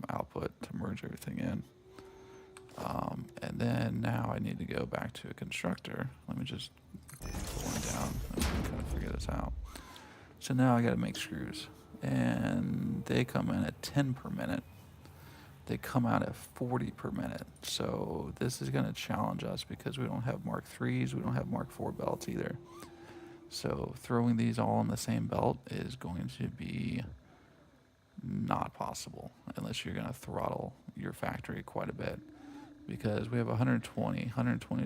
output to merge everything in. And then now I need to go back to a constructor. Let me just pull one down and kind of figure this out. So now I got to make screws, and they come in at 10 per minute. They come out at 40 per minute. So this is going to challenge us because we don't have Mark IIIs, we don't have Mark IV belts either. So throwing these all in the same belt is going to be not possible unless you're going to throttle your factory quite a bit. Because we have 120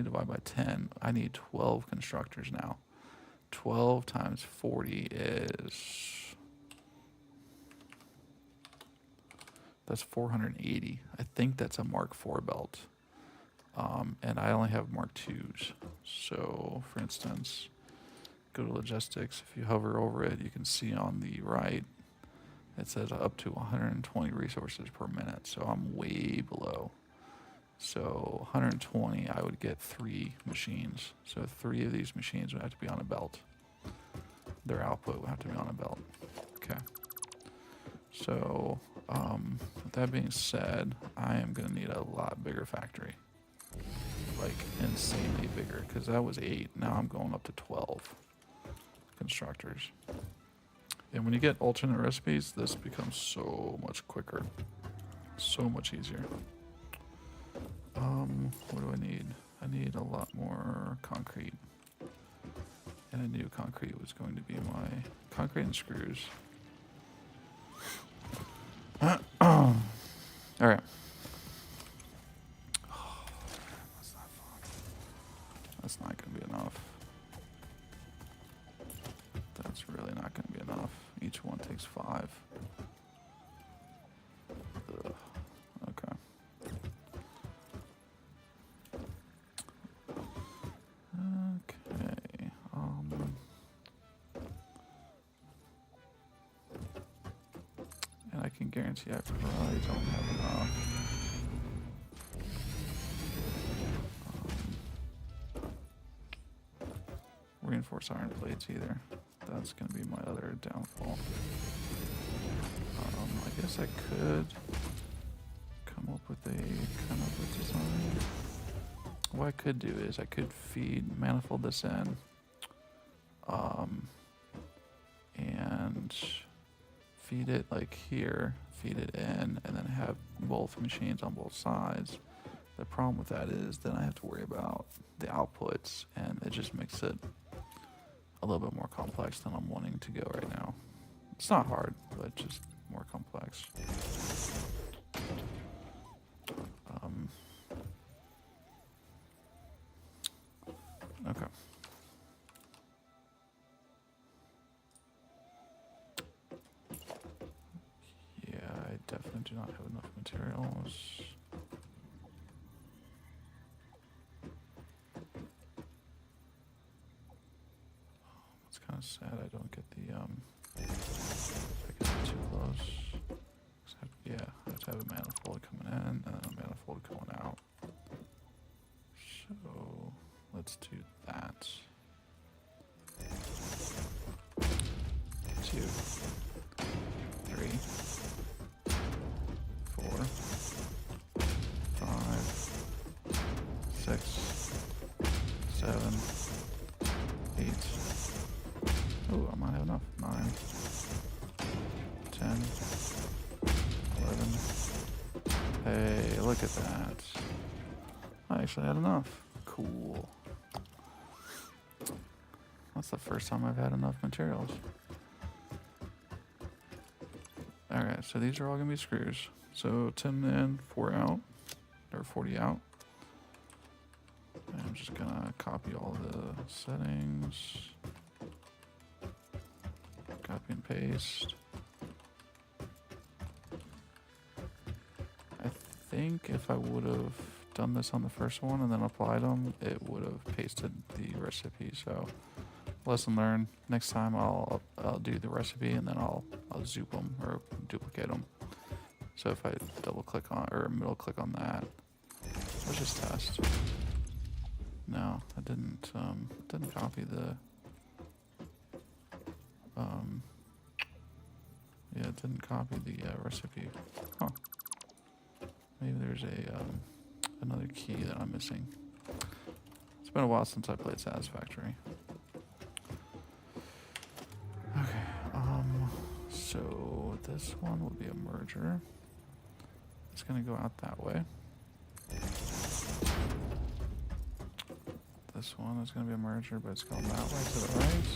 divided by 10. I need 12 constructors now. 12 times 40 is... that's 480. I think that's a Mark IV belt. And I only have Mark IIs. So, for instance, go to logistics. If you hover over it, you can see on the right, it says up to 120 resources per minute. So I'm way below. So 120, I would get 3 machines. So 3 of these machines would have to be on a belt. Their output would have to be on a belt. Okay. So, with that being said, I am going to need a lot bigger factory. Like, insanely bigger, because that was 8. Now I'm going up to 12 constructors. And when you get alternate recipes, this becomes so much quicker. So much easier. What do I need? I need a lot more concrete. And I knew concrete was going to be my concrete and screws. Alright. Oh, that's not fun. That's not going to be enough. That's really not going to be enough. Each one takes 5. Ugh. Okay. can guarantee I probably don't have enough. Reinforced iron plates either. That's going to be my other downfall. I guess I could come up with a kind of a design. What I could do is I could manifold this in, and feed it like here, feed it in, and then have both machines on both sides. The problem with that is then I have to worry about the outputs, and it just makes it a little bit more complex than I'm wanting to go right now. It's not hard, but just more complex. Okay. Yeah, I definitely do not have enough materials. It's kind of sad I don't get the, I get too close. Yeah, I have to have a manifold coming in and then a manifold going out. So, let's do that. 2, 3, 4, 5, 6, 7, 8. Oh, I might have enough. 9, 10, 11. Hey, look at that. I actually had enough. Cool. That's the first time I've had enough materials. Alright, so these are all going to be screws. So 10 in, 4 out, or 40 out. And I'm just going to copy all the settings. Copy and paste. I think if I would have done this on the first one and then applied them, it would have pasted the recipe. So lesson learned. Next time I'll do the recipe and then I'll zoop them or duplicate them. So if I double click on or middle click on that, let's just test. No, I didn't copy the yeah, it didn't copy the recipe. Huh. Maybe there's a another key that I'm missing. It's been a while since I played Satisfactory. Okay, so this one will be a merger. It's gonna go out that way. This one is gonna be a merger, but it's going that way to the right.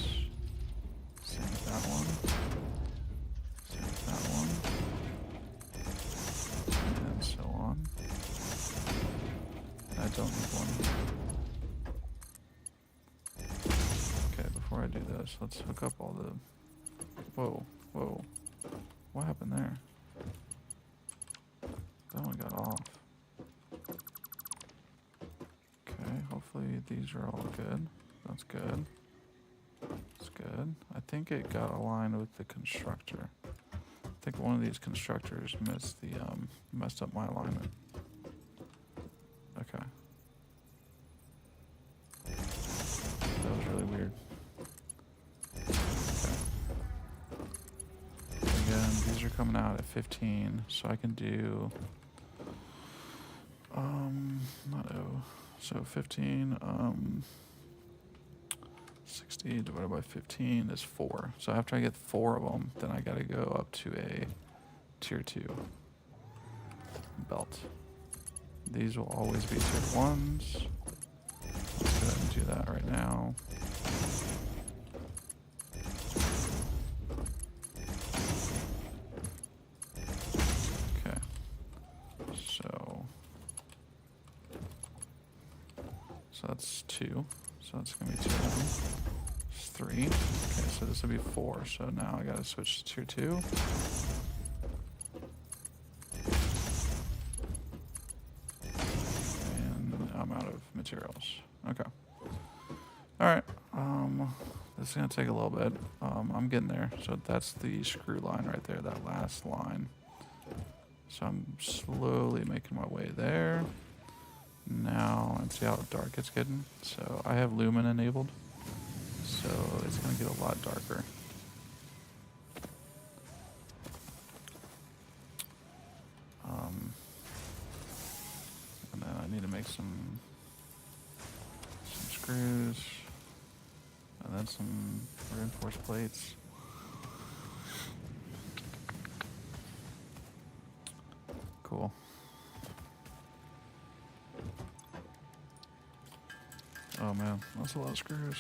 Same with that one. Same with that one. And so on. I don't need one here. Okay, before I do this, let's hook up all the... Whoa, whoa. What happened there? That one got off. Okay, hopefully these are all good. That's good. That's good. I think it got aligned with the constructor. I think one of these constructors messed up my alignment. Okay. That was really weird. Okay. Again, these are coming out at 15, so I can do not O. So 15, 60 divided by 15 is 4. So after I get 4 of them, then I gotta go up to a tier 2 belt. These will always be tier 1s. Let's go ahead and do that right now. Okay. So that's 2. So that's gonna be 2. It's 3. Okay, so this will be 4. So now I gotta switch to tier 2. And I'm out of materials. Okay. Alright. This is gonna take a little bit. I'm getting there. So that's the screw line right there, that last line. So I'm slowly making my way there. Now, and see how dark it's getting? So I have lumen enabled. So it's going to get a lot darker. And then I need to make some screws. And then some reinforced plates. Cool. Oh man, that's a lot of screws.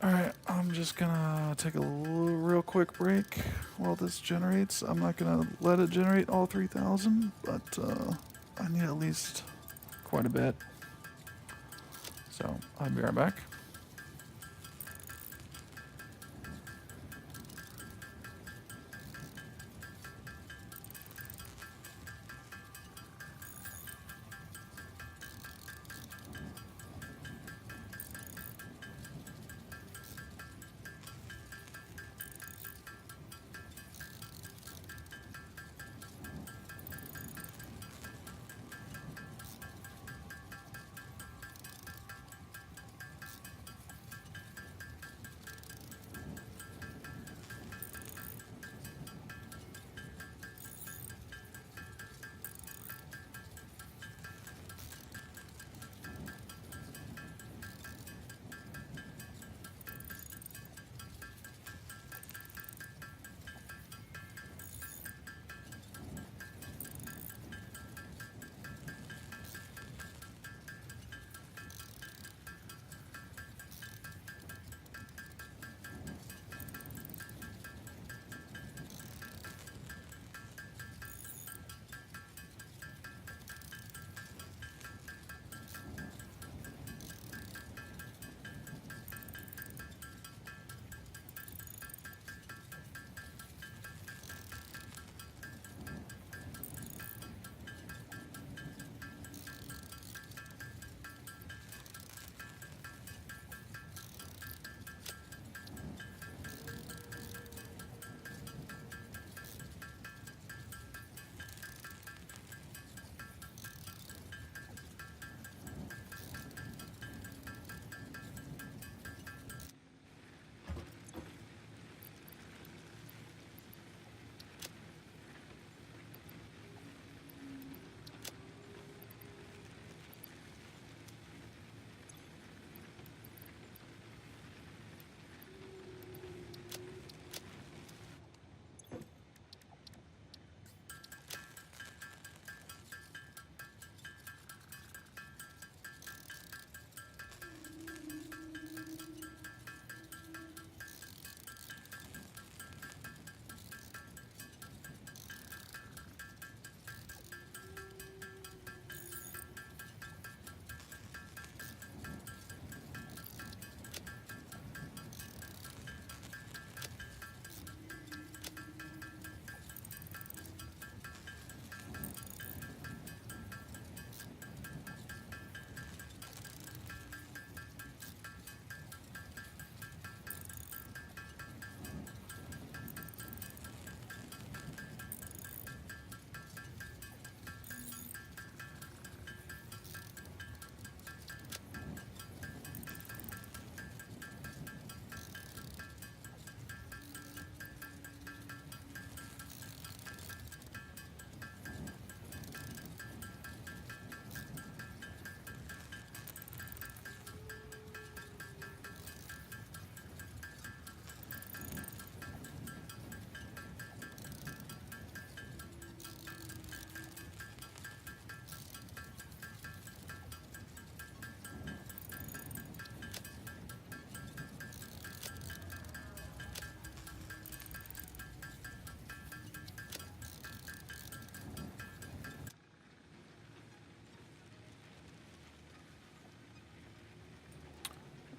Alright, I'm just gonna take a real quick break while this generates. I'm not gonna let it generate all 3,000, but I need at least quite a bit. So I'll be right back.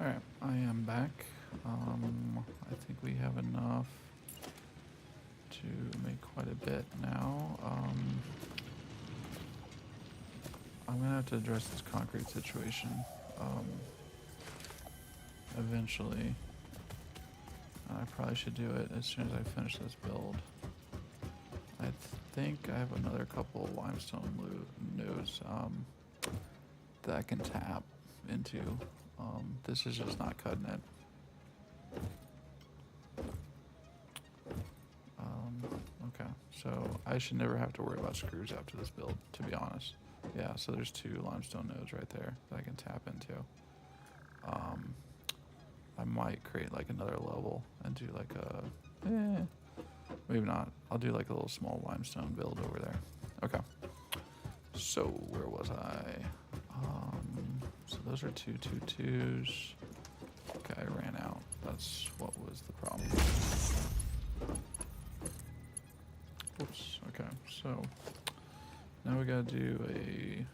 Alright, I am back. I think we have enough to make quite a bit now. I'm gonna have to address this concrete situation eventually. I probably should do it as soon as I finish this build. I think I have another couple of limestone nodes that I can tap into. This is just not cutting it. Okay, so I should never have to worry about screws after this build, to be honest. Yeah, so there's 2 limestone nodes right there that I can tap into. I might create like another level and do like a, maybe not. I'll do like a little small limestone build over there. Okay. So where was I? So those are 2 2s. Okay, I ran out. That's what was the problem. Oops. Okay, so now we gotta do a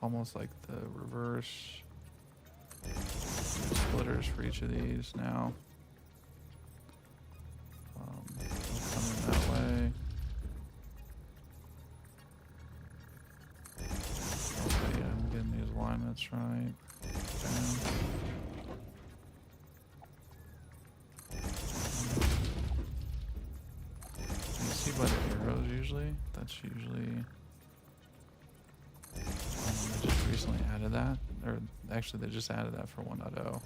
almost like the reverse splitters for each of these now. They'll come in that way. Okay, yeah, I'm getting these alignments right. Bam. You see by the arrows usually, that's usually, they just recently added that, or actually they just added that for 1.0,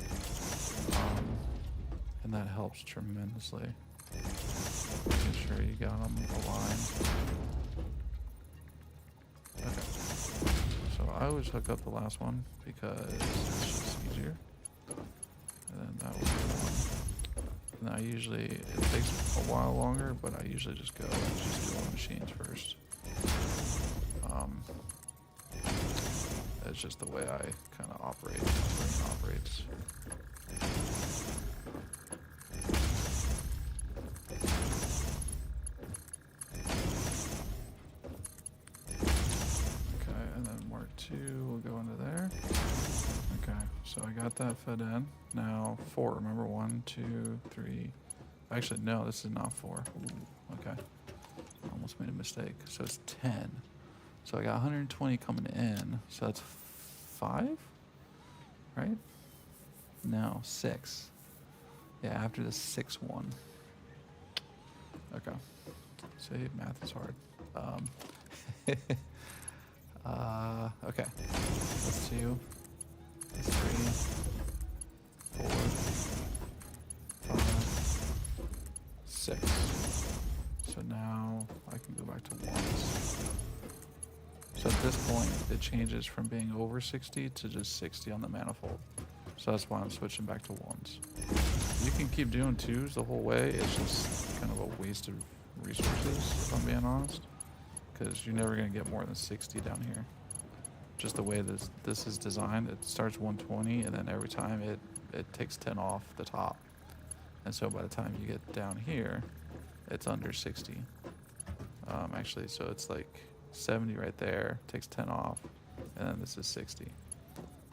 and that helps tremendously. Making sure you got them aligned. Okay, so I always hook up the last one because it's just easier, and then that was the one. And I usually, it takes a while longer, but I usually just go and just do all the machines first. It's just the way I kind of operate, my brain operates. Okay, and then Mark 2 will go into there. Okay, so I got that fed in. Now 4, remember 1, 2, 3. Actually, no, this is not 4. Ooh, okay, I almost made a mistake. So it's 10. So I got 120 coming in. So that's 5, right? No, 6. Yeah, after the 6 one. Okay. See, math is hard. Okay. That's 2. That's 3. 4. 5. 6. So now I can go back to 1s. So at this point, it changes from being over 60 to just 60 on the manifold. So that's why I'm switching back to 1s. You can keep doing 2s the whole way. It's just kind of a waste of resources, if I'm being honest. Because you're never going to get more than 60 down here. Just the way this is designed, it starts 120, and then every time it takes 10 off the top. And so by the time you get down here, it's under 60. Actually, so it's like 70 right there, takes 10 off, and then this is 60.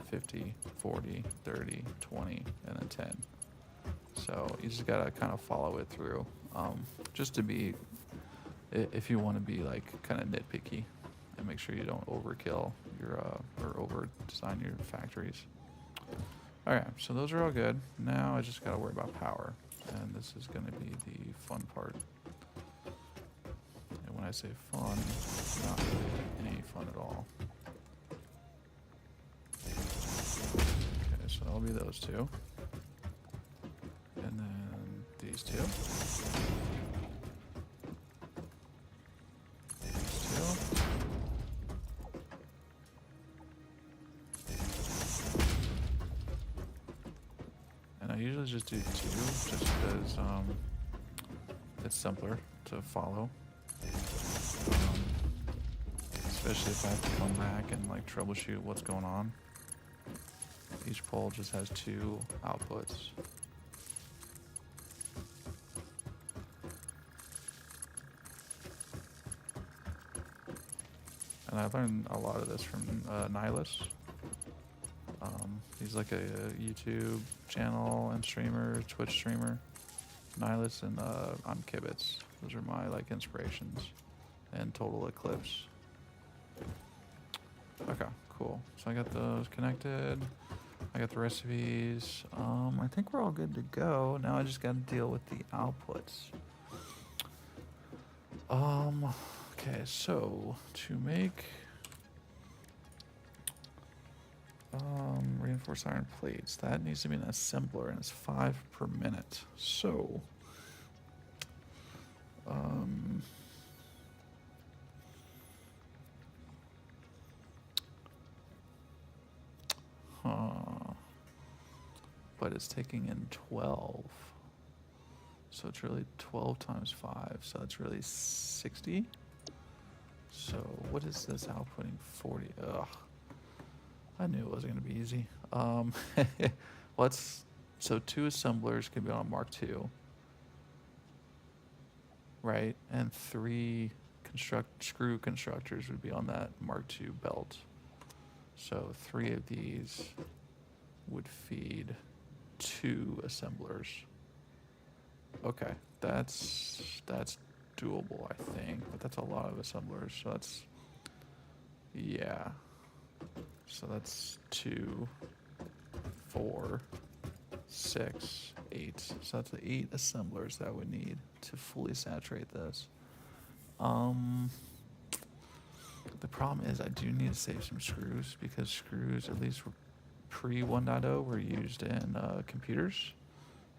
50, 40, 30, 20, and then 10. So you just gotta kind of follow it through, just to be, if you want to be like kind of nitpicky and make sure you don't overkill your or over design your factories. All right, so those are all good. Now I just gotta worry about power, and this is gonna be the fun part. And when I say fun, not really any fun at all. Okay, so that'll be those 2. And then these 2. These 2. And I usually just do 2 just because it's simpler to follow. Especially if I have to come back and like troubleshoot what's going on. Each pole just has 2 outputs. And I learned a lot of this from Nihilus. He's like a YouTube channel and streamer, Twitch streamer. Nihilus and I'm Kibitz. Those are my like inspirations. And Total Eclipse. Okay, cool. So I got those connected. I got the recipes. I think we're all good to go. Now I just got to deal with the outputs. Okay, so to make reinforced iron plates, that needs to be an assembler, and it's 5 per minute. So, huh. But it's taking in 12. So it's really 12 times 5, so that's really 60. So what is this outputting? 40. Ugh. I knew it wasn't going to be easy. Let's, so 2 assemblers can be on Mark II, right? And 3 screw constructors would be on that Mark II belt. So 3 of these would feed 2 assemblers. Okay, that's doable, I think, but that's a lot of assemblers. So that's, yeah. So that's 2, 4, 6, 8. So that's 8 assemblers that we need to fully saturate this. The problem is I do need to save some screws, because screws, at least pre 1.0, were used in computers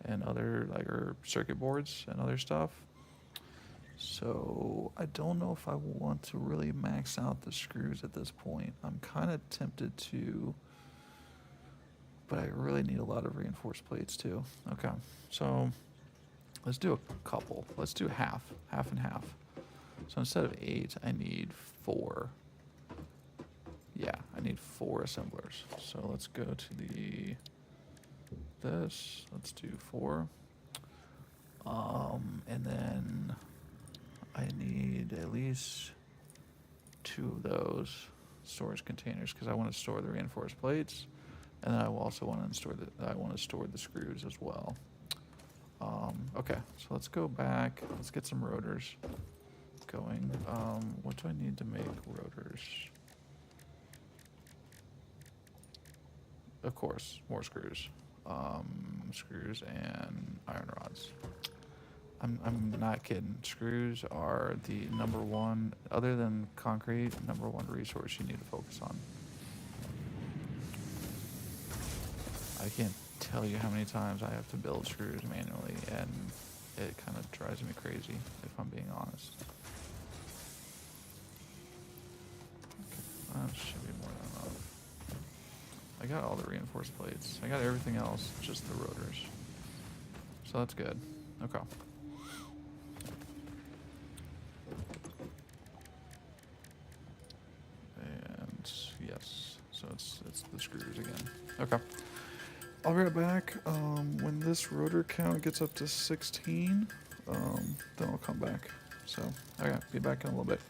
and other, like, or circuit boards and other stuff. So I don't know if I want to really max out the screws at this point. I'm kind of tempted to, but I really need a lot of reinforced plates too. Okay, so let's do a couple. Let's do half and half. So instead of 8, I need 4. Yeah, I need 4 assemblers. So let's go to this. Let's do 4. And then I need at least 2 of those storage containers, because I want to store the reinforced plates, and then I will also want to store the screws as well. Okay, so let's go back. Let's get some rotors going. What do I need to make rotors? Of course, more screws. Screws and iron rods. I'm not kidding. Screws are the number one, other than concrete, number one resource you need to focus on. I can't tell you how many times I have to build screws manually, and it kind of drives me crazy, if I'm being honest. Okay, that should be more than enough. I got all the reinforced plates. I got everything else, just the rotors. So that's good. Okay. And yes, so it's the screws again. Okay. I'll be right back. When this rotor count gets up to 16, then I'll come back. So, okay, be back in a little bit.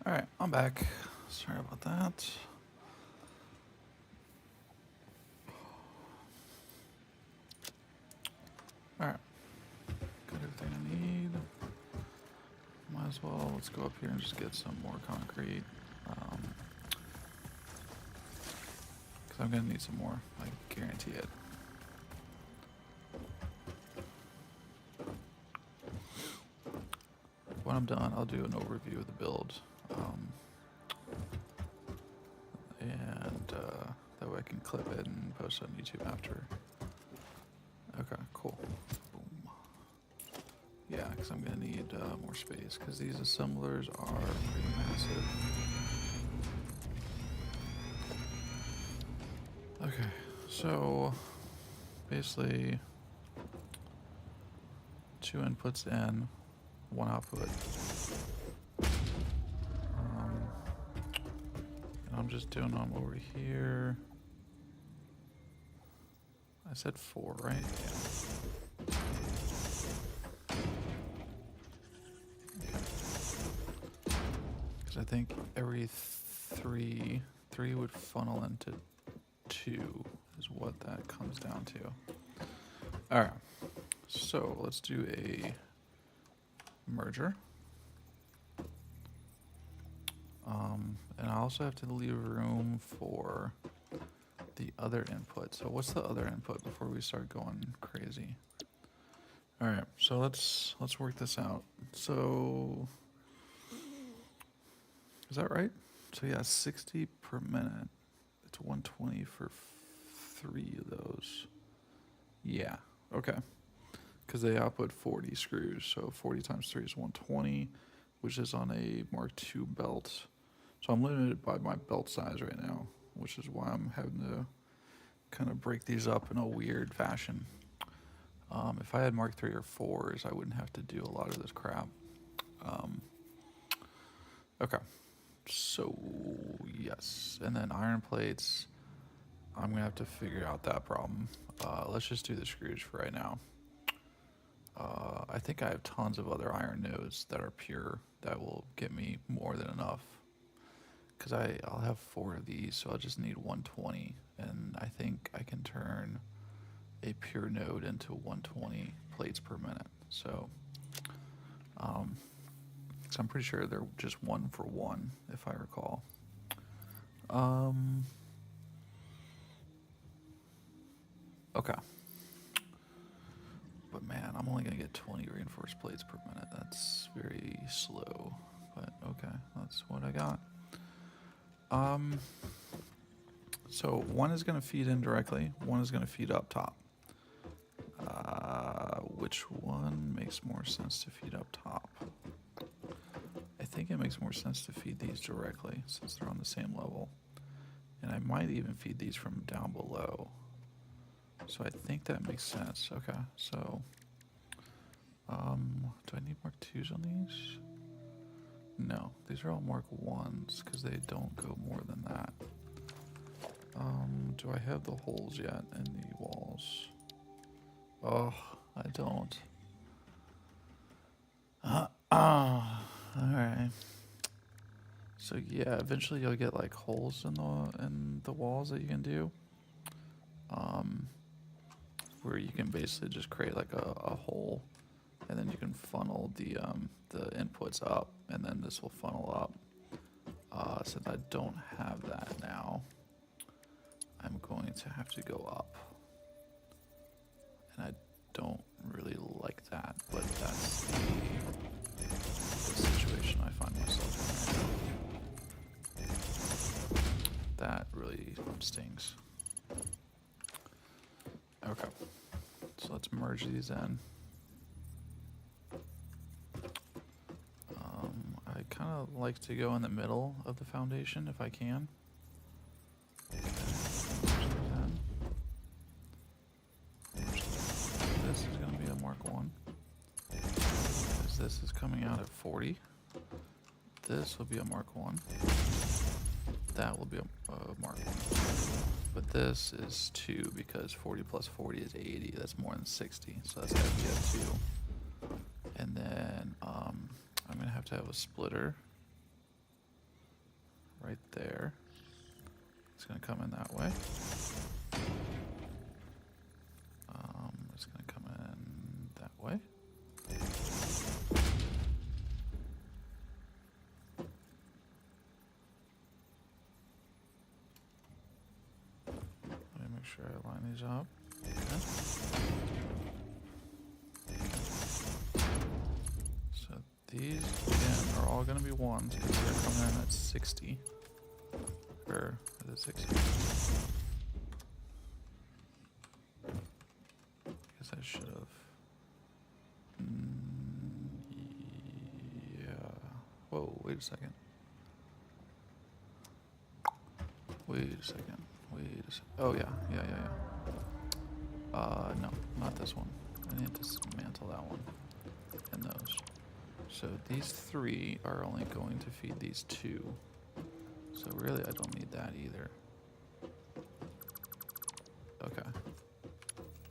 Alright, I'm back. Sorry about that. Alright. Got everything I need. Might as well, let's go up here and just get some more concrete. Because I'm going to need some more. I guarantee it. When I'm done, I'll do an overview of the build. That way I can clip it and post it on YouTube after. Okay, cool. Boom. Yeah, because I'm going to need more space, because these assemblers are pretty massive. Okay, so basically 2 inputs in, 1 output. And I'm just doing them over here. I said 4, right? Yeah. Because I think every 3 would funnel into 2 is what that comes down to. Alright, so let's do a merger. And I also have to leave room for the other input. So what's the other input before we start going crazy? Alright, so let's work this out. So is that right? So yeah, 60 per minute. It's 120 for 3 of those. Yeah, okay. Because they output 40 screws, so 40 times 3 is 120, which is on a Mark II belt. So I'm limited by my belt size right now, which is why I'm having to kind of break these up in a weird fashion. If I had Mark III or 4s, I wouldn't have to do a lot of this crap. Okay, so yes, and then iron plates, I'm going to have to figure out that problem. Let's just do the screws for right now. I think I have tons of other iron nodes that are pure that will get me more than enough. Because I'll have 4 of these, so I'll just need 120. And I think I can turn a pure node into 120 plates per minute. So I'm pretty sure they're just 1 for 1, if I recall. Okay. But man, I'm only going to get 20 reinforced plates per minute. That's very slow. But okay, that's what I got. So 1 is going to feed in directly, 1 is going to feed up top. Which one makes more sense to feed up top? I think it makes more sense to feed these directly since they're on the same level. And I might even feed these from down below. So I think that makes sense. Okay, so do I need Mark IIs on these? No, these are all Mark 1s because they don't go more than that. Do I have the holes yet in the walls? Oh, I don't. Alright. So yeah, eventually you'll get like holes in the walls that you can do. Where you can basically just create like a hole, and then you can funnel the inputs up, and then this will funnel up. Since I don't have that now, I'm going to have to go up. And I don't really like that, but that's the situation I find myself in right now. That really stings. Okay, so let's merge these in. I kind of like to go in the middle of the foundation if I can. Okay, this is going to be a Mark 1. Because this is coming out at 40. This will be a Mark 1. That will be a Mark 1. But this is 2 because 40 plus 40 is 80. That's more than 60. So that's got to be a 2. And then I'm going to have a splitter. right there. It's going to come in that way. It's going to come in that way. Let me make sure I line these up. Okay. So these, again, are all going to be ones because they're coming in at 60. Or is it 60? Guess I should have. Yeah. Whoa, wait a second. Wait a second. Oh, yeah. No, not this one. I need to dismantle that one. And those. So these 3 are only going to feed these 2. So really, I don't need that either. Okay.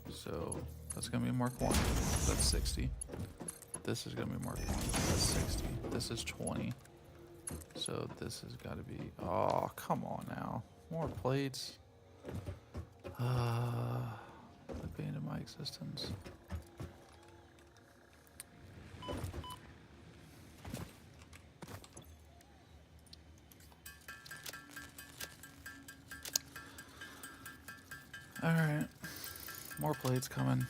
So that's going to be mark 1. That's 60. This is going to be mark 1. That's 60. This is 20. So this has got to be... Oh, come on now. More plates. The bane of my existence. Alright. More plates coming.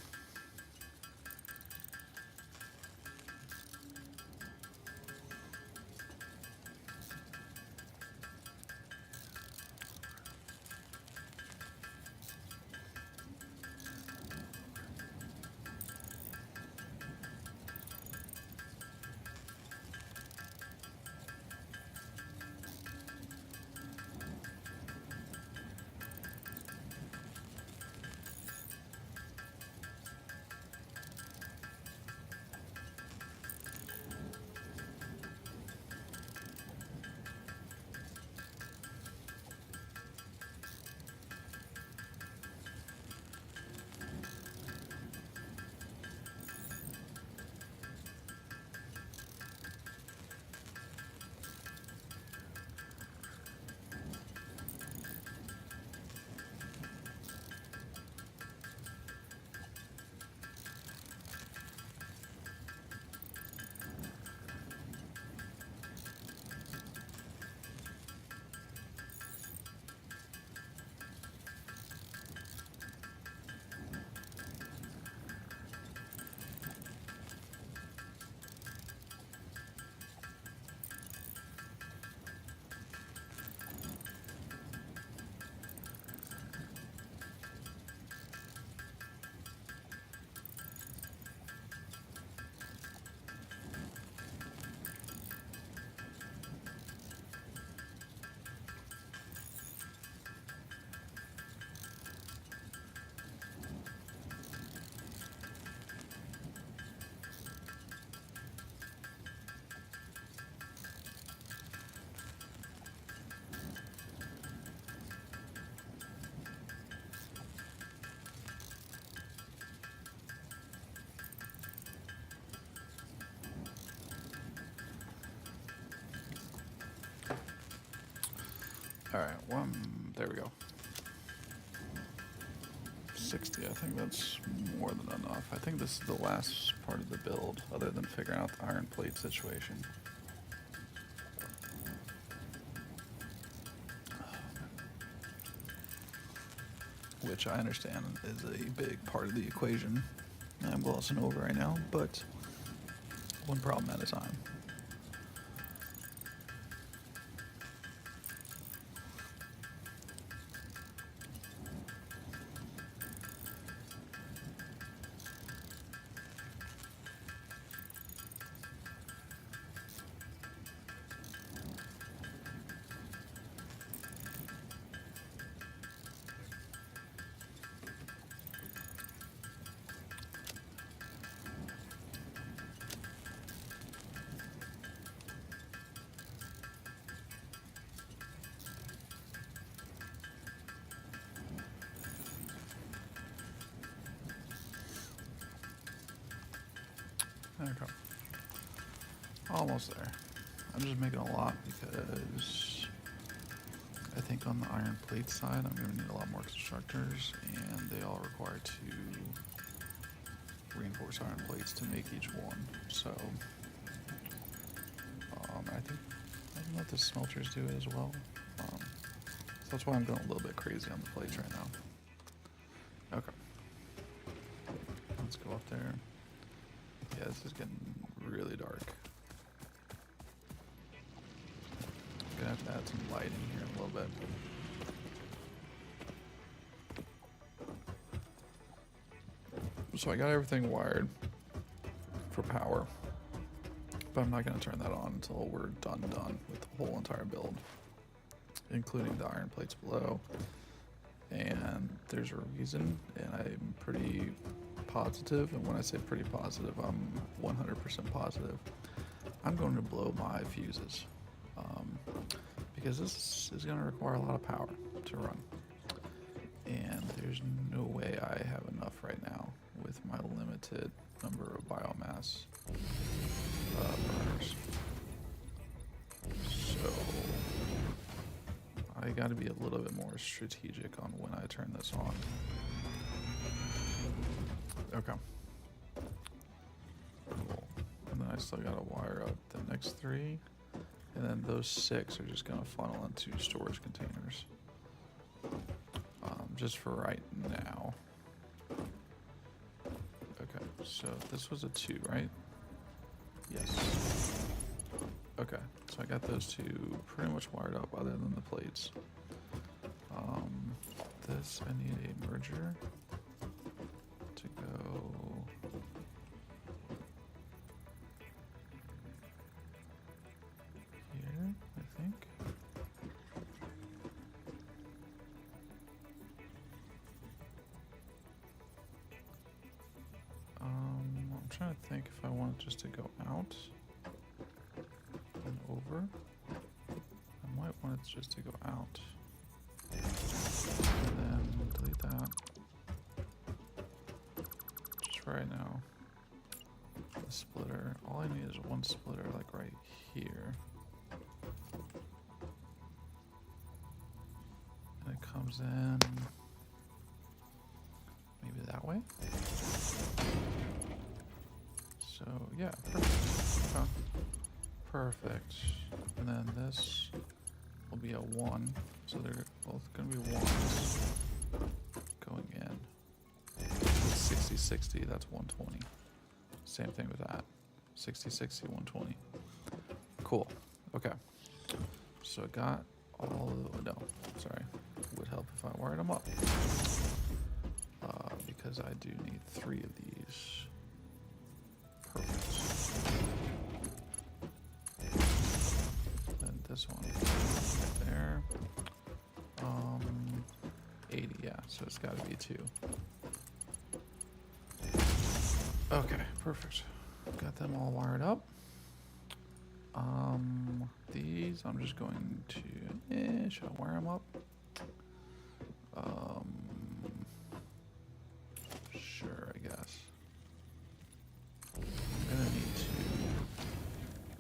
Alright, there we go. 60, I think that's more than enough. I think this is the last part of the build, other than figuring out the iron plate situation. Which I understand is a big part of the equation I'm glossing over right now, but one problem at a time. There we go. Almost there. I'm just making a lot because I think on the iron plate side, I'm going to need a lot more constructors, and they all require 2 reinforced iron plates to make each one. So, I think let the smelters do it as well. So that's why I'm going a little bit crazy on the plates right now. Okay. Let's go up there. Yeah, this is getting really dark. Gonna have to add some lighting here in a little bit. So I got everything wired for power, but I'm not gonna turn that on until we're done with the whole entire build, including the iron plates below. And there's a reason, and I'm pretty positive, and when I say pretty positive, I'm 100% positive. I'm going to blow my fuses. Because this is going to require a lot of power to run. And there's no way I have enough right now with my limited number of biomass burners. So I got to be a little bit more strategic on when I turn this on. Okay. Cool. And then I still got to wire up the next 3. And then those 6 are just going to funnel into storage containers. Just for right now. Okay, so this was a 2, right? Yes. Okay, so I got those 2 pretty much wired up other than the plates. This, I need a merger to go... here, I think. I'm trying to think if I want it just to go out and over. I might want it just to go out. And then delete that. Just for right now. The splitter. All I need is one splitter, like right here. And it comes in maybe that way. So yeah, perfect. Okay. Perfect. And then this will be a 1. So they're both going to be 1s going in. 60-60, that's 120. Same thing with that. 60-60, 120. Cool. Okay. So I got all of the... No, sorry. It would help if I wired them up. Because I do need 3 of these. Perfect. Then this one right there. 80, yeah, so it's got to be 2. Okay, perfect. Got them all wired up. These I'm just going to, should I wire them up? Sure, I guess. I'm gonna need 2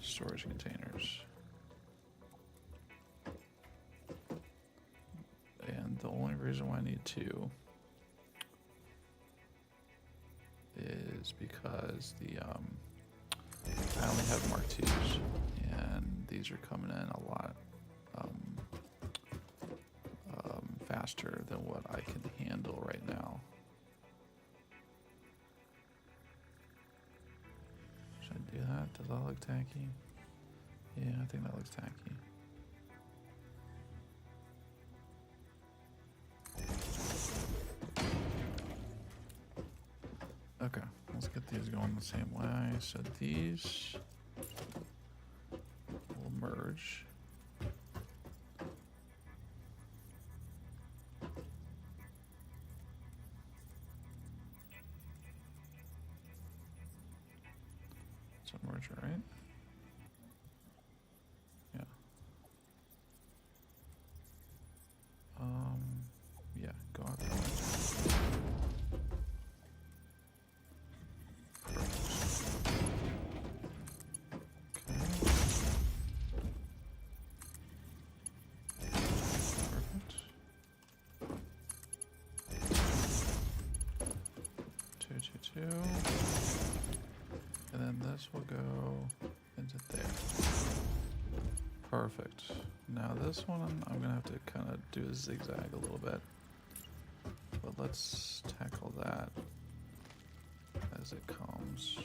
storage containers. And the only reason why I need 2 is because the I only have Mark IIs, and these are coming in a lot faster than what I can handle right now. Should I do that? Does that look tacky? Yeah, I think that looks tacky. Okay, let's get these going the same way. So these will merge. It's a merger, right? Yeah. Yeah, go out that way. 2, 2, 2. And then this will go into there. Perfect. Now this one, I'm gonna have to kind of do a zigzag a little bit. But let's tackle that as it comes.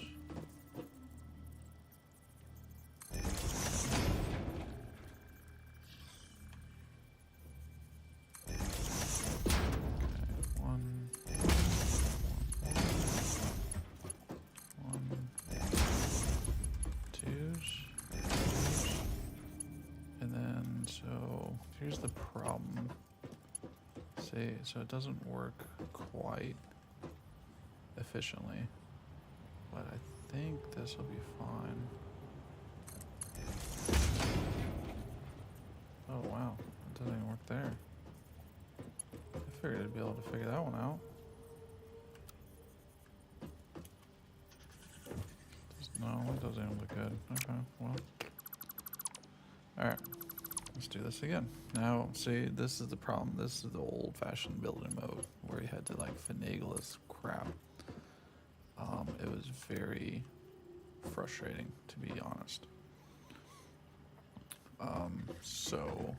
Here's the problem. See, so it doesn't work quite efficiently, but I think this will be fine. Oh wow, it doesn't even work there. I figured I'd be able to figure that one out. No, it doesn't even look good. Okay, well. Alright. Let's do this again. Now, see, this is the problem. This is the old-fashioned building mode where you had to like finagle this crap. It was very frustrating, to be honest. So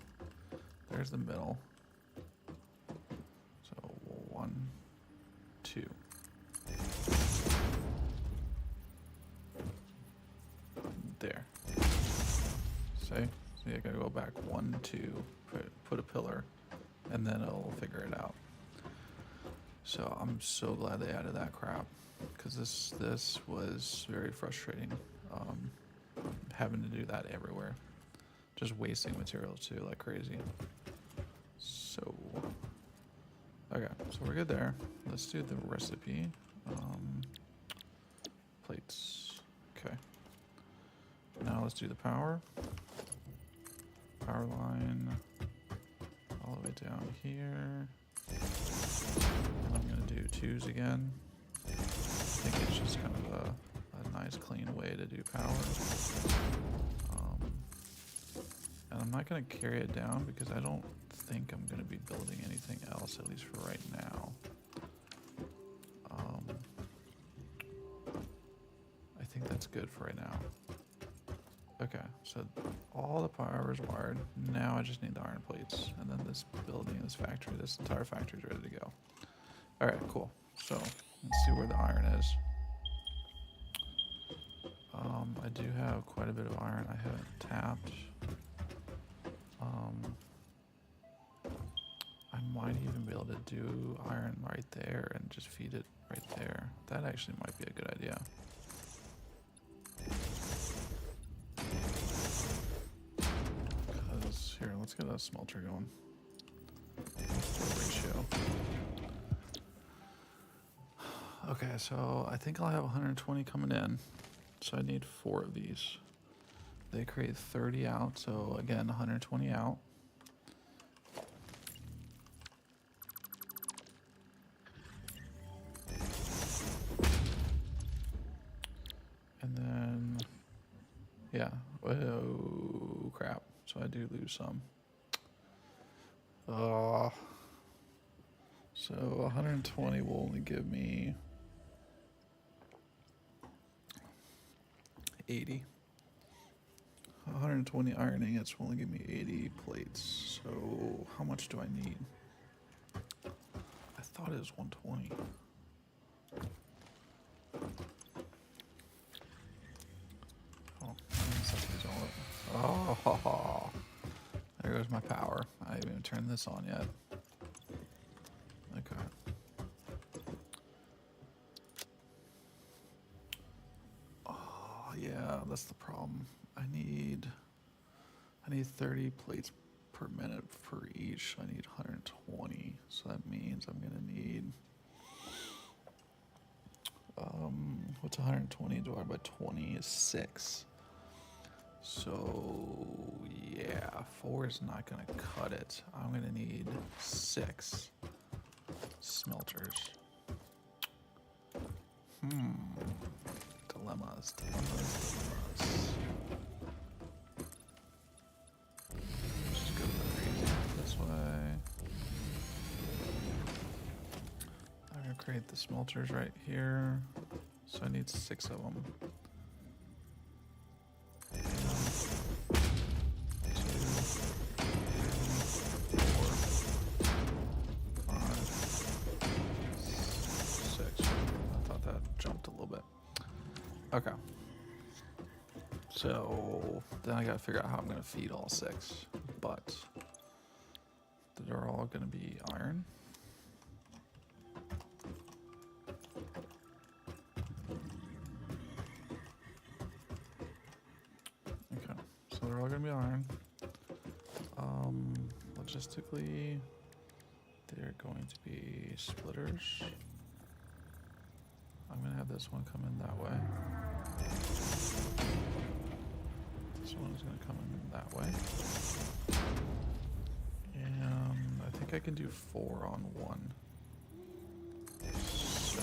there's the middle. So 1, 2. There. See? So you gotta go back 1, 2, put a pillar, and then it'll figure it out. So I'm so glad they added that crap, because this was very frustrating, having to do that everywhere. Just wasting materials too, like crazy. So, okay, so we're good there. Let's do the recipe. Plates, okay. Now let's do the power. Power line all the way down here. And I'm gonna do 2s again. I think it's just kind of a nice clean way to do power. And I'm not gonna carry it down because I don't think I'm gonna be building anything else, at least for right now. I think that's good for right now. Okay, so all the power is wired. Now I just need the iron plates. And then this building, this factory, this entire factory is ready to go. All right, cool. So let's see where the iron is. I do have quite a bit of iron I haven't tapped. I might even be able to do iron right there and just feed it right there. That actually might be a good idea. Here, let's get a smelter going. What's the ratio? Okay, so I think I'll have 120 coming in. So I need 4 of these. They create 30 out, so again, 120 out. And then, yeah, oh crap. So I do lose some. So 120 will only give me 80. 120 iron ingots will only give me 80 plates. So how much do I need? I thought it was 120. Oh, there goes my power. I haven't even turned this on yet. Okay. Oh, yeah, that's the problem. I need 30 plates per minute for each. I need 120. So that means I'm gonna need what's 120 divided by 20 is 6. So yeah, 4 is not gonna cut it. I'm gonna need 6 smelters. Dilemmas. Just go crazy this way. I'm gonna create the smelters right here. So I need 6 of them. 1, 2, 3, 4, 5, 6. I thought that jumped a little bit. Okay. So then I gotta figure out how I'm gonna feed all 6, but they're all gonna be iron. Okay, so they're all gonna be iron. Logistically, they're going to be splitters. I'm gonna have this one come in that way. This one is gonna come in that way. And I think I can do 4 on 1. So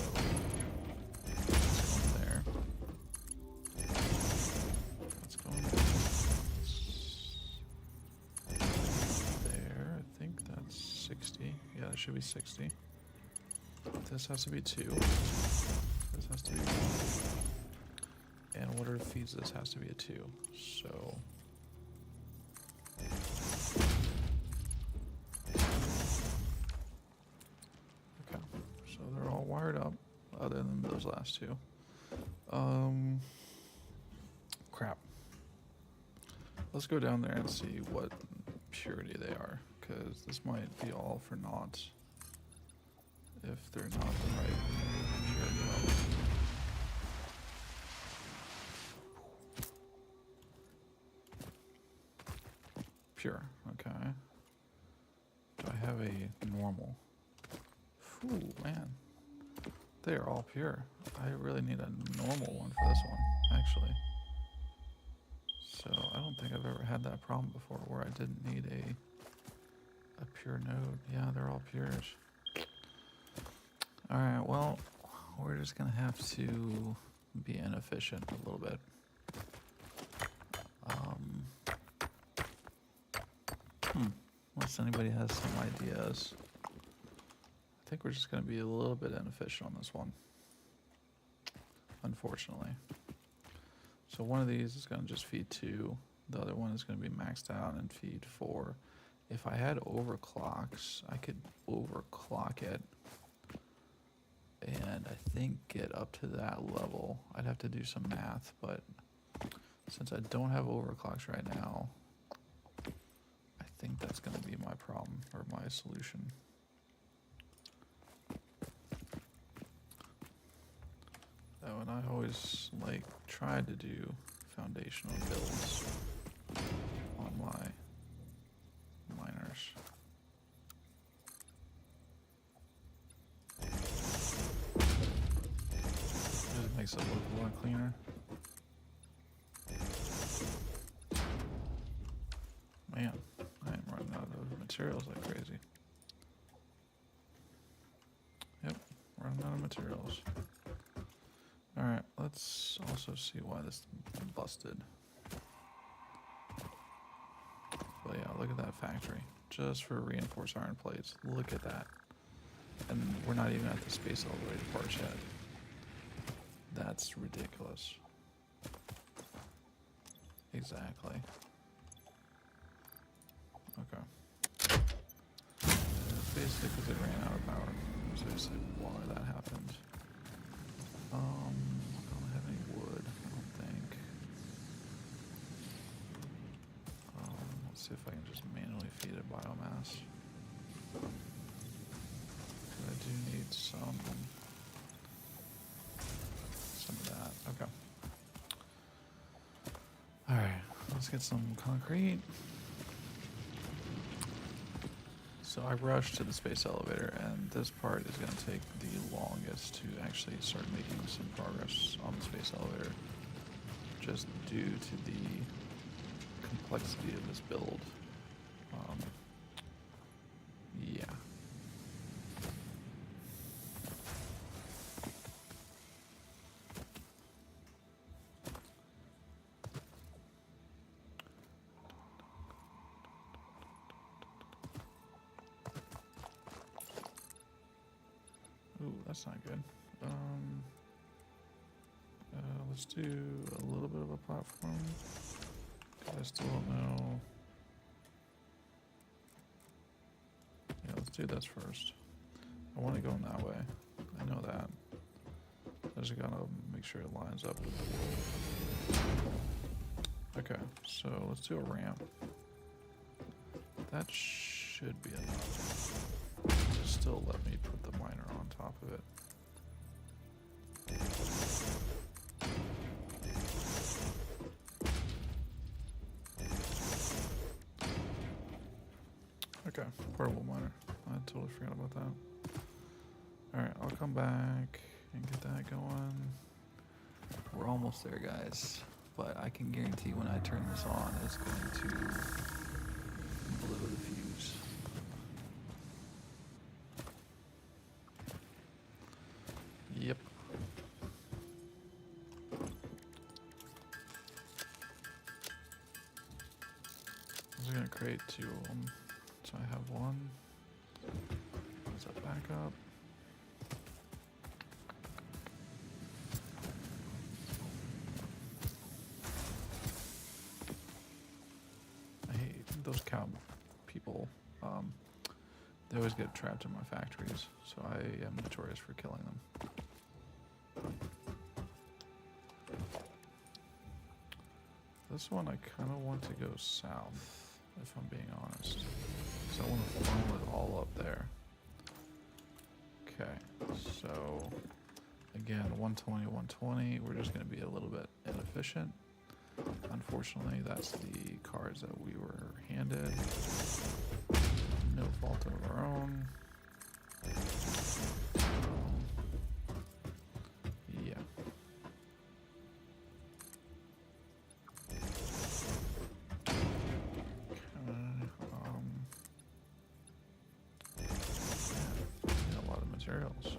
that's going there. That's going there. I think that's 60. Yeah, it should be 60. This has to be 2. This has to be 1. And whatever feeds this has to be a 2. So okay, so they're all wired up, other than those last 2. Crap. Let's go down there and see what purity they are, because this might be all for naught if they're not the right purity level. Pure, okay. Do I have a normal? Ooh, man. They are all pure. I really need a normal one for this one, actually. So I don't think I've ever had that problem before where I didn't need a pure node. Yeah, they're all pures. Alright, well, we're just gonna have to be inefficient a little bit. Unless anybody has some ideas. I think we're just gonna be a little bit inefficient on this one, unfortunately. So one of these is gonna just feed 2. The other one is gonna be maxed out and feed 4. If I had overclocks, I could overclock it and I think get up to that level. I'd have to do some math, but since I don't have overclocks right now, I think that's going to be my problem, or my solution. Oh, and I always tried to do foundational builds on my miners. Just makes it look a lot cleaner. Man, I am running out of materials like crazy. Yep, running out of materials. Alright, let's also see why this busted. But yeah, look at that factory. Just for reinforced iron plates. Look at that. And we're not even at the space elevator parts yet. That's ridiculous. Exactly. Okay. Basically because it ran out of power. So basically why that happened. I don't have any wood, I don't think. Let's see if I can just manually feed it biomass. I do need some of that. Okay. Alright, let's get some concrete. So I rushed to the space elevator, and this part is going to take the longest to actually start making some progress on the space elevator, just due to the complexity of this build. Yeah. Ooh, that's not good. Let's do a little bit of a platform. I still don't know. Yeah, let's do this first. I want to go in that way. I know that. I just gotta make sure it lines up with the world. Okay, so let's do a ramp. That should be enough. Still let me put the miner on top of it. Okay, portable miner. I totally forgot about that. Alright, I'll come back and get that going. We're almost there, guys. But I can guarantee when I turn this on, it's going to blow the fuse. Yep. I'm just gonna create 2 of them. So I have one. Is that back up? I hate those cow people. They always get trapped in my factories, so I am notorious for killing them. This one I kind of want to go south, if I'm being honest. So I want to funnel it all up there. Okay, so again, 120, 120. We're just going to be a little bit inefficient. Unfortunately, that's the cards that we were handed. No fault of our own. Yeah. A lot of materials.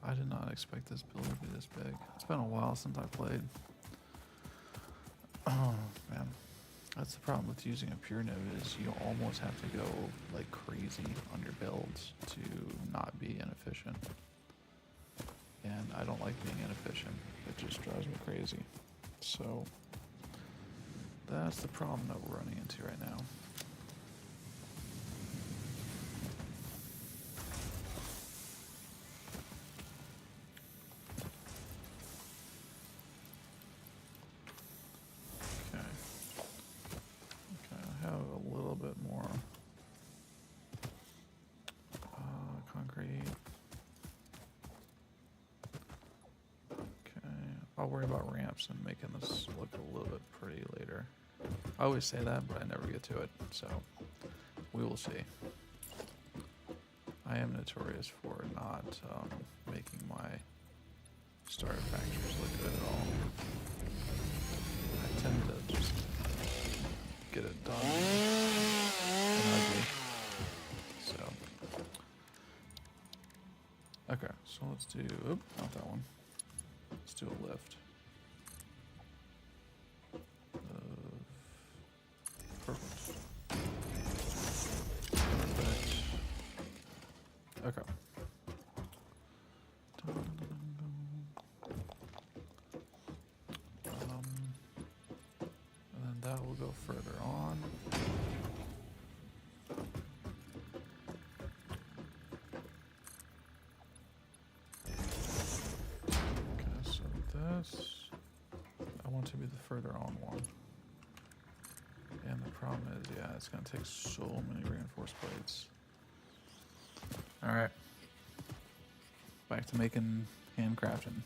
I did not expect this build to be this big. It's been a while since I played. Oh man, that's the problem with using a pure node is you almost have to go like crazy on your builds to not be inefficient. And I don't like being inefficient. It just drives me crazy. So that's the problem that we're running into right now. I'll worry about ramps and making this look a little bit pretty later. I always say that, but I never get to it, so we will see. I am notorious for not making my starter factories look good at all. I tend to just get it done and ugly. So, okay, so let's do, oop, not that one. Let's do a lift. Perfect. Perfect. Okay. And then that will go further on. This, I want to be the further on one. And the problem is, yeah, it's going to take so many reinforced plates. Alright. Back to making handcrafting.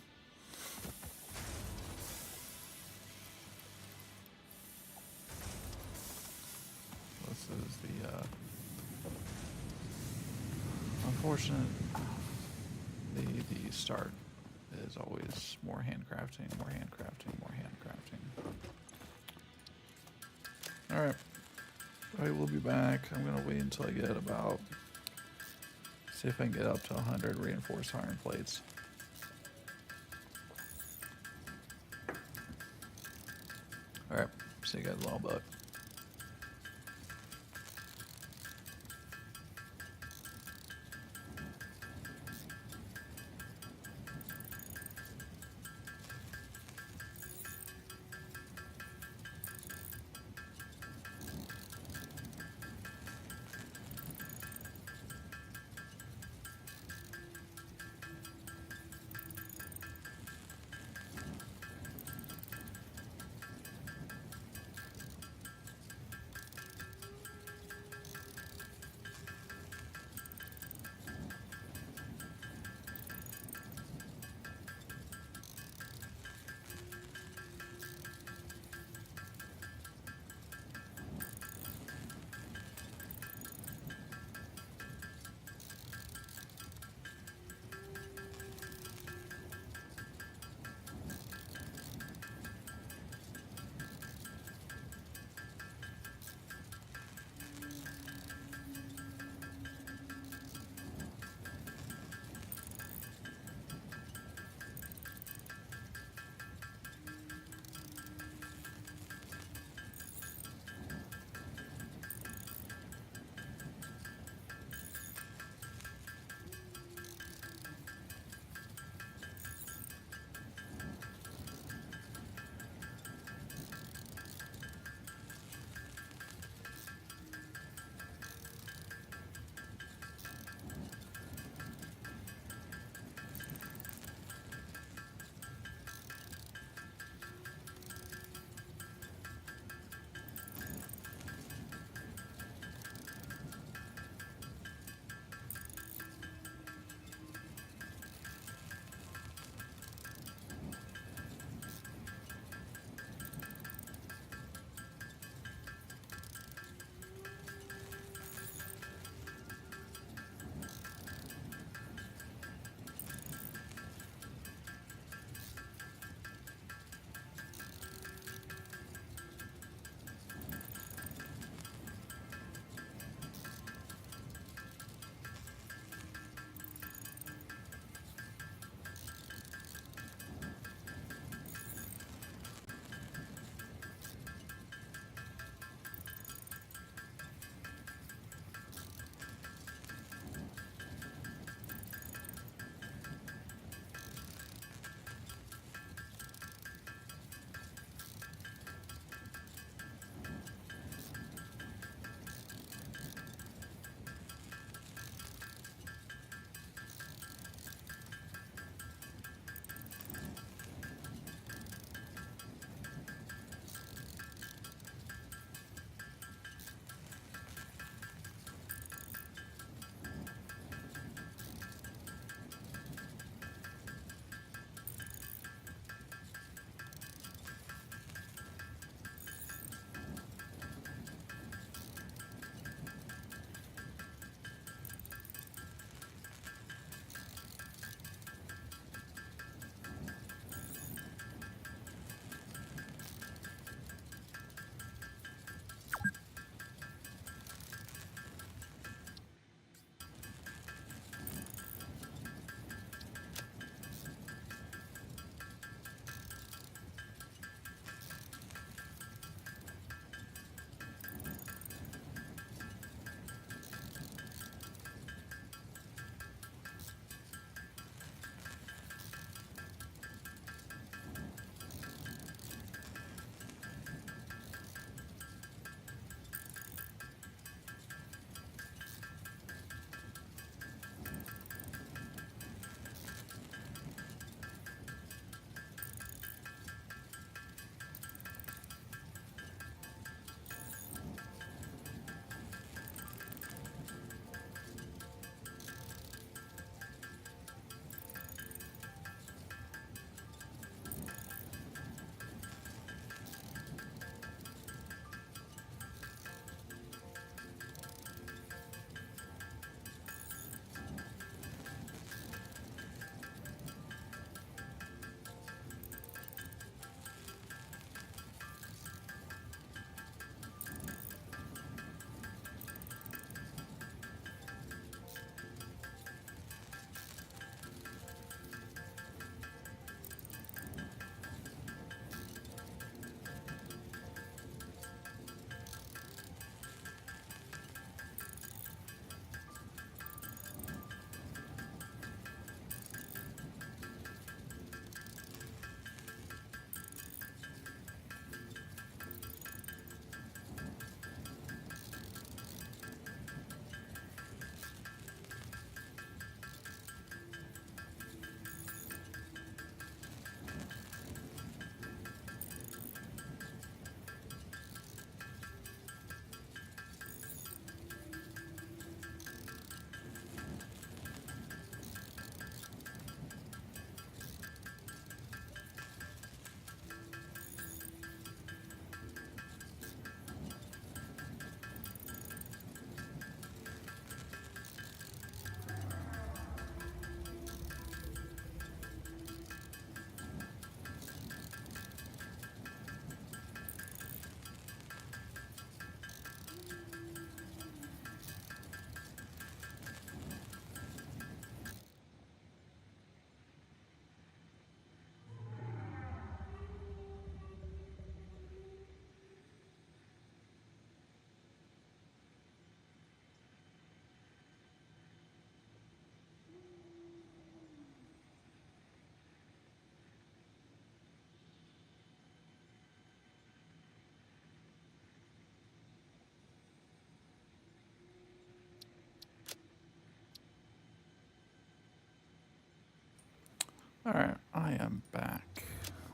This is the unfortunate, the start is always more handcrafting, more handcrafting, more handcrafting. Alright. Alright, we'll be back. I'm going to wait until I get about, see if I can get up to 100 reinforced iron plates. Alright, see you guys in a little bit.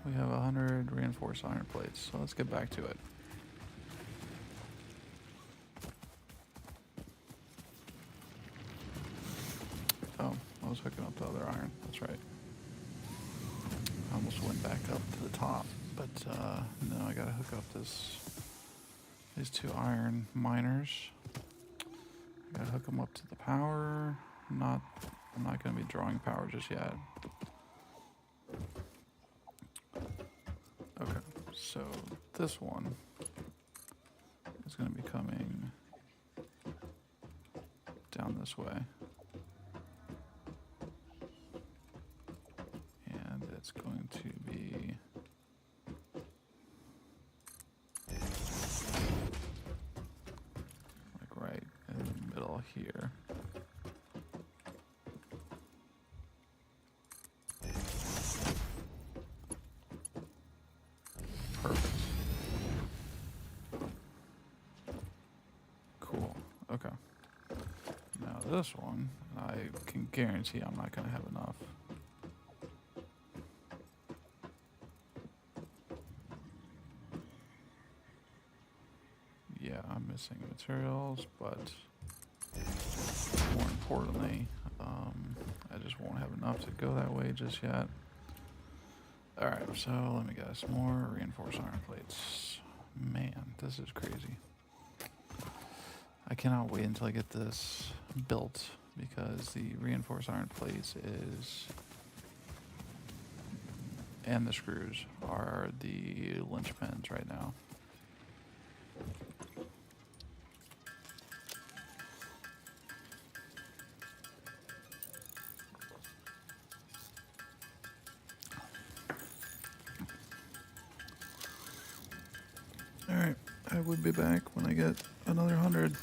we have 100 reinforced iron plates, so let's get back to it. Oh, I was hooking up the other iron, that's right. I almost went back up to the top, but no, I gotta hook up these 2 iron miners. I gotta hook them up to the power. I'm not gonna be drawing power just yet. Okay, so this one is gonna be coming down this way. And it's going to be like right in the middle here. Perfect. Cool. Okay. Now this one, I can guarantee I'm not going to have enough. Yeah, I'm missing materials, but more importantly, I just won't have enough to go that way just yet. Alright, so let me guess. More reinforced iron plates. Man, this is crazy. I cannot wait until I get this built because the reinforced iron plates and the screws are the linchpins right now. Alright, I would be back when I get another 100.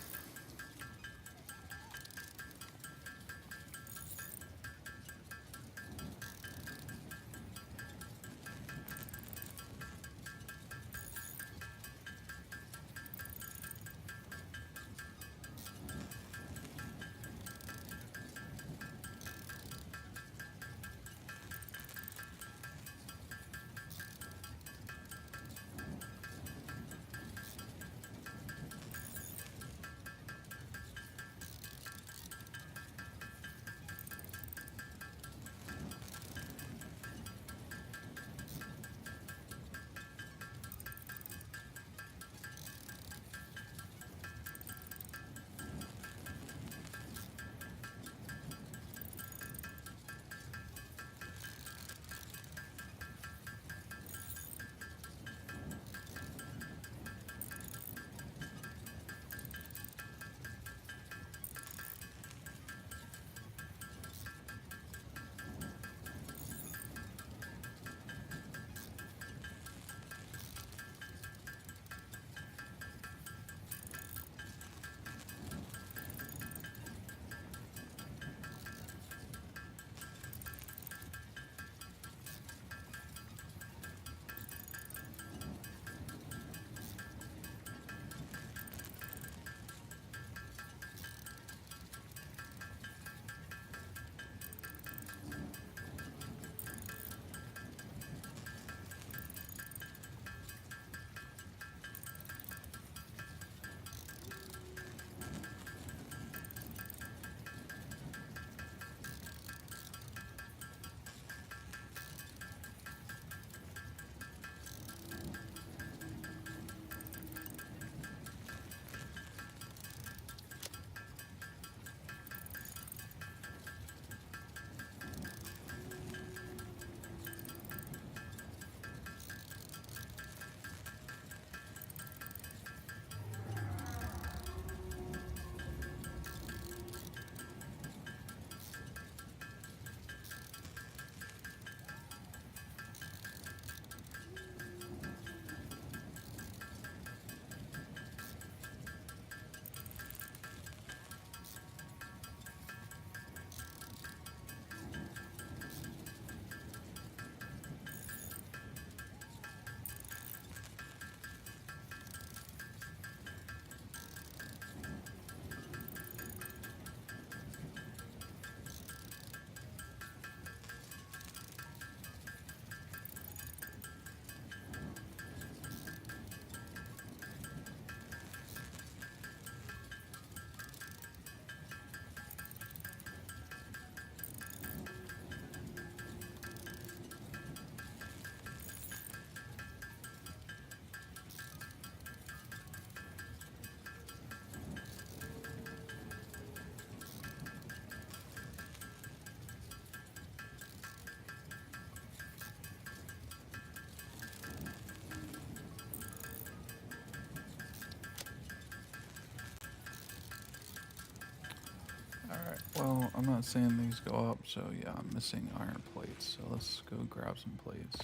Alright, well, I'm not saying these go up, so yeah, I'm missing iron plates. So let's go grab some plates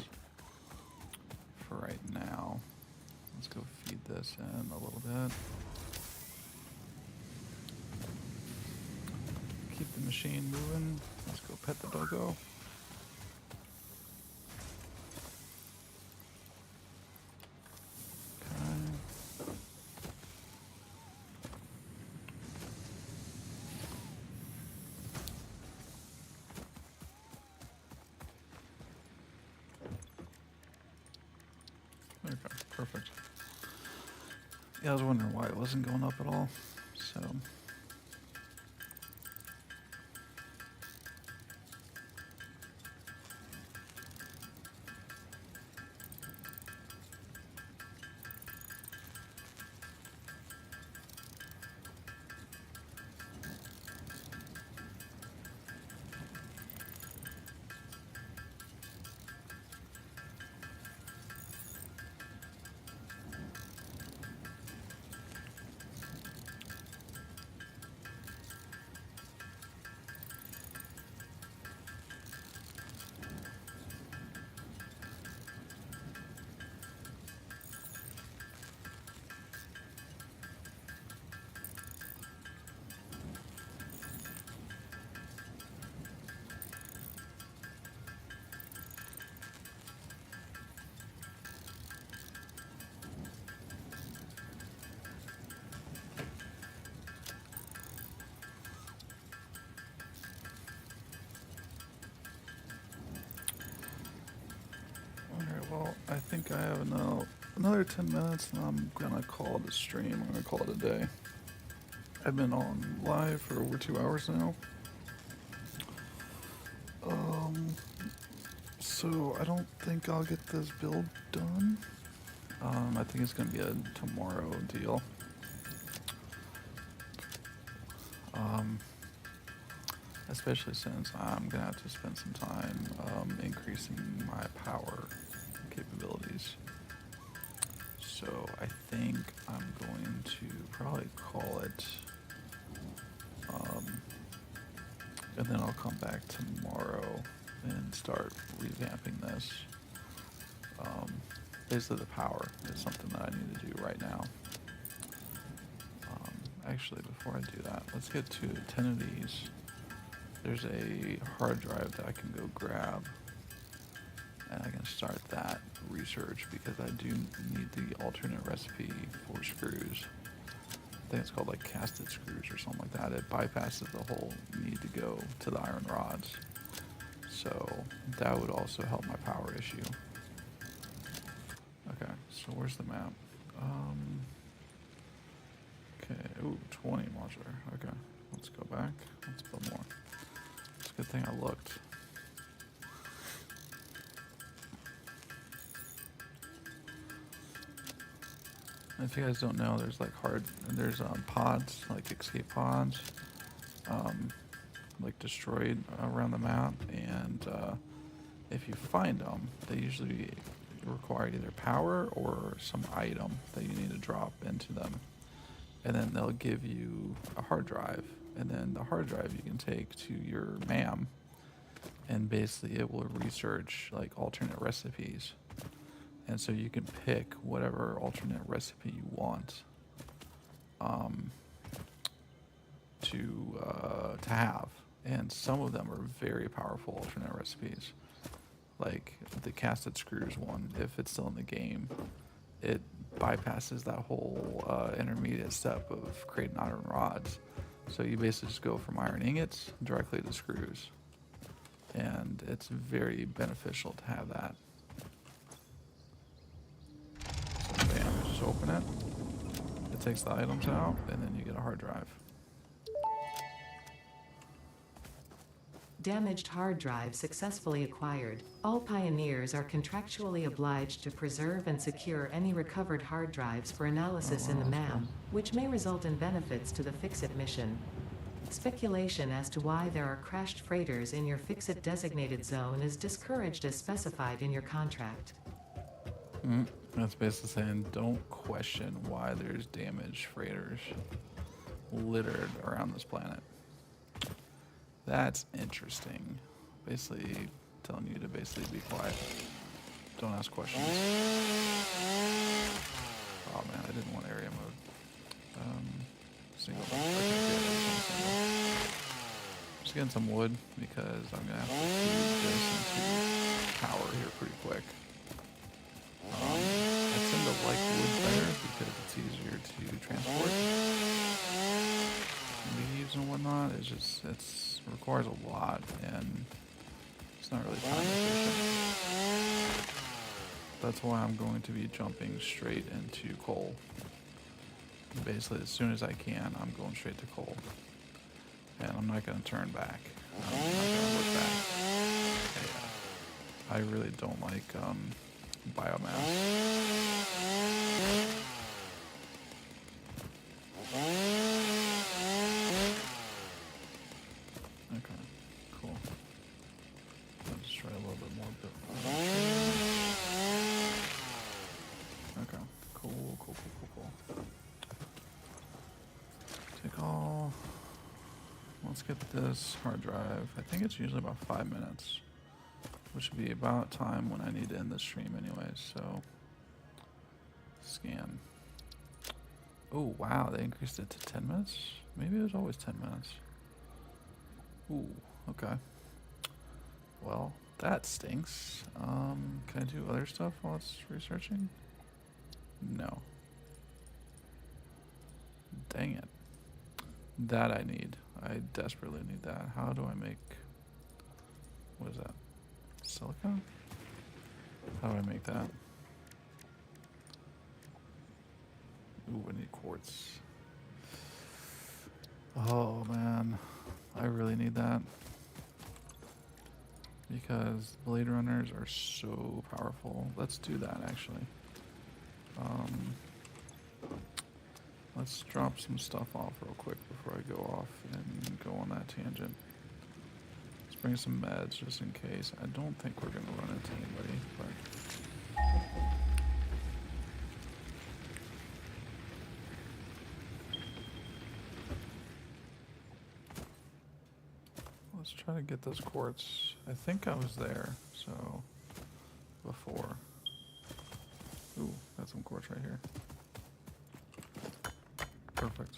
for right now. Let's go feed this in a little bit. Keep the machine moving. Let's go pet the doggo. Okay, perfect. Yeah, I was wondering why it wasn't going up at all. So, alright, well, I think I have another 10 minutes and I'm gonna call it a stream. I'm gonna call it a day. I've been on live for over 2 hours now. So I don't think I'll get this build done. I think it's gonna be a tomorrow deal. Especially since I'm gonna have to spend some time increasing my power capabilities. So I think I'm going to probably call it, and then I'll come back tomorrow and start revamping this. Basically the power is something that I need to do right now. Actually, before I do that, let's get to 10 of these. There's a hard drive that I can go grab, and I can start that research because I do need the alternate recipe for screws. I think it's called like casted screws or something like that. It bypasses the whole need to go to the iron rods. So that would also help my power issue. Okay, so where's the map? Okay, ooh, 20 modular. Okay, let's go back. Let's build more. It's a good thing I looked. If you guys don't know, there's like there's pods, like escape pods, like destroyed around the map, and if you find them, they usually require either power or some item that you need to drop into them. And then they'll give you a hard drive, and then the hard drive you can take to your MAM, and basically it will research like alternate recipes. And so you can pick whatever alternate recipe you want to have. And some of them are very powerful alternate recipes. Like the casted screws one, if it's still in the game, it bypasses that whole intermediate step of creating iron rods. So you basically just go from iron ingots directly to screws. And it's very beneficial to have that. So bam, just open it. It takes the items out, and then you get a hard drive. Damaged hard drive successfully acquired. All pioneers are contractually obliged to preserve and secure any recovered hard drives for analysis in the MAM, which may result in benefits to the Fix-It mission. Speculation as to why there are crashed freighters in your Fix-It designated zone is discouraged as specified in your contract. That's basically saying don't question why there's damaged freighters littered around this planet. That's interesting. Basically telling you to basically be quiet. Don't ask questions. Oh man, I didn't want area mode. Single. Just getting some wood because I'm gonna have to feed this into power here pretty quick. I tend to like wood better because it's easier to transport. Leaves and whatnot, it requires a lot and it's not really time efficient. That's why I'm going to be jumping straight into coal. Basically, as soon as I can, I'm going straight to coal. And I'm not going to turn back. I'm not going to look back. Yeah. I really don't like biomass. Okay, cool. Let's try a little bit more. Okay, cool. Take all. Let's get this hard drive. I think it's usually about 5 minutes, which would be about time when I need to end the stream anyways, so scan. Oh wow, they increased it to 10 minutes? Maybe it was always 10 minutes. Ooh, okay. Well, that stinks. Can I do other stuff while it's researching? No. Dang it. That I need. I desperately need that. How do I make... What is that? Silicon? How do I make that? Ooh, I need quartz. Oh, man. I really need that. Because Blade Runners are so powerful. Let's do that, actually. Let's drop some stuff off real quick before I go off and go on that tangent. Let's bring some meds just in case. I don't think we're going to run into anybody, but... Let's try to get this quartz. I think I was there, so... Before. Ooh, got some quartz right here. Perfect.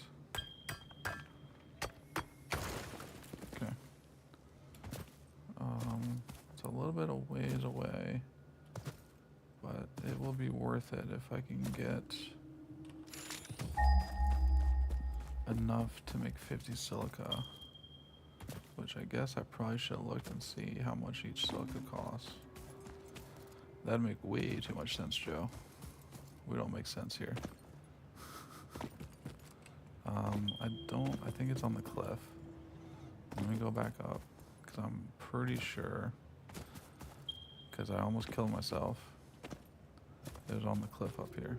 Okay. It's a little bit of ways away, but it will be worth it if I can get enough to make 50 silica, which I guess I probably should have looked and see how much each silica costs. That'd make way too much sense, Joe. We don't make sense here. I think it's on the cliff. Let me go back up, because I'm pretty sure, because I almost killed myself. It was on the cliff up here.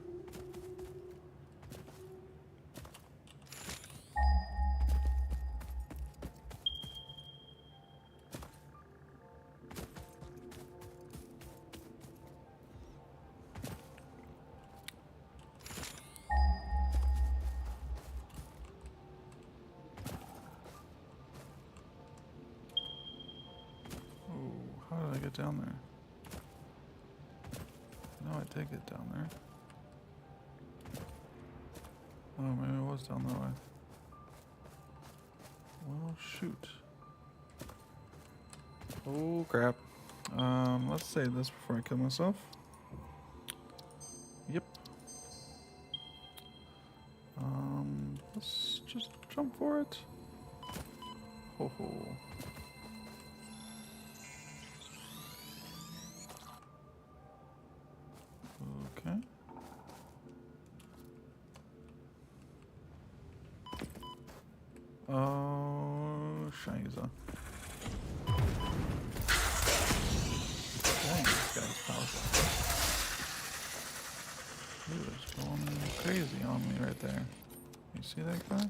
How did I get down there? No, I did get down there. Oh, maybe it was down that way. Well, shoot. Oh, crap. Let's save this before I kill myself. Yep. Let's just jump for it. Ho ho. Okay. Oh, Shiza. Dang, this guy's powerful. He was going crazy on me right there. You see that guy?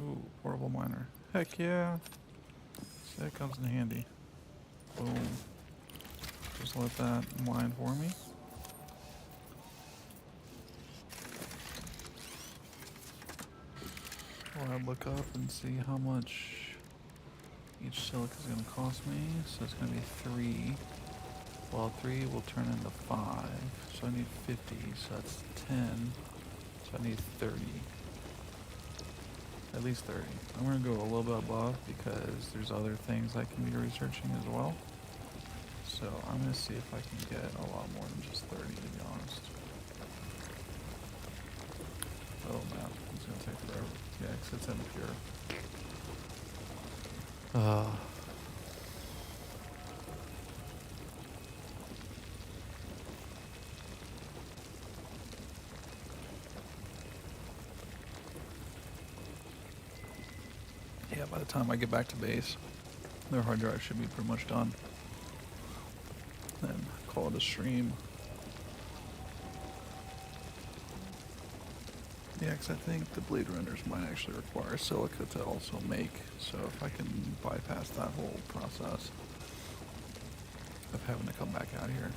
Ooh, portable miner. Heck yeah. So that comes in handy. Boom. Just let that mine for me. Or I look up and see how much each silica is going to cost me. So it's going to be 3. Well, 3 will turn into 5. So I need 50. So that's 10. So I need 30. At least 30. I'm going to go a little bit above because there's other things I can be researching as well. So I'm going to see if I can get a lot more than just 30, to be honest. Oh man, it's going to take forever. Yeah, because it's impure. Yeah, by the time I get back to base, their hard drive should be pretty much done. Then call it a stream. Yeah, because I think the blade renders might actually require silica to also make. So if I can bypass that whole process of having to come back out here.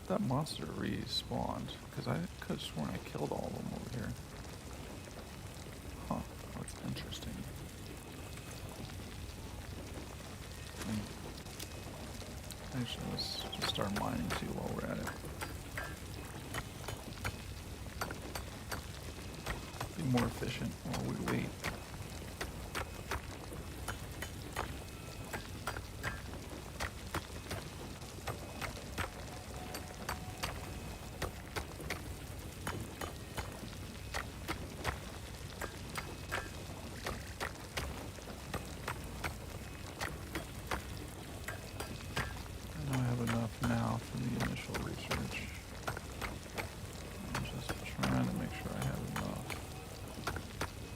That monster respawned, because I could have sworn I killed all of them over here. Huh, that's interesting. Actually, let's just start mining too while we're at it. Be more efficient while we wait. I know I have enough now for the initial research. I'm just trying to make sure I have enough.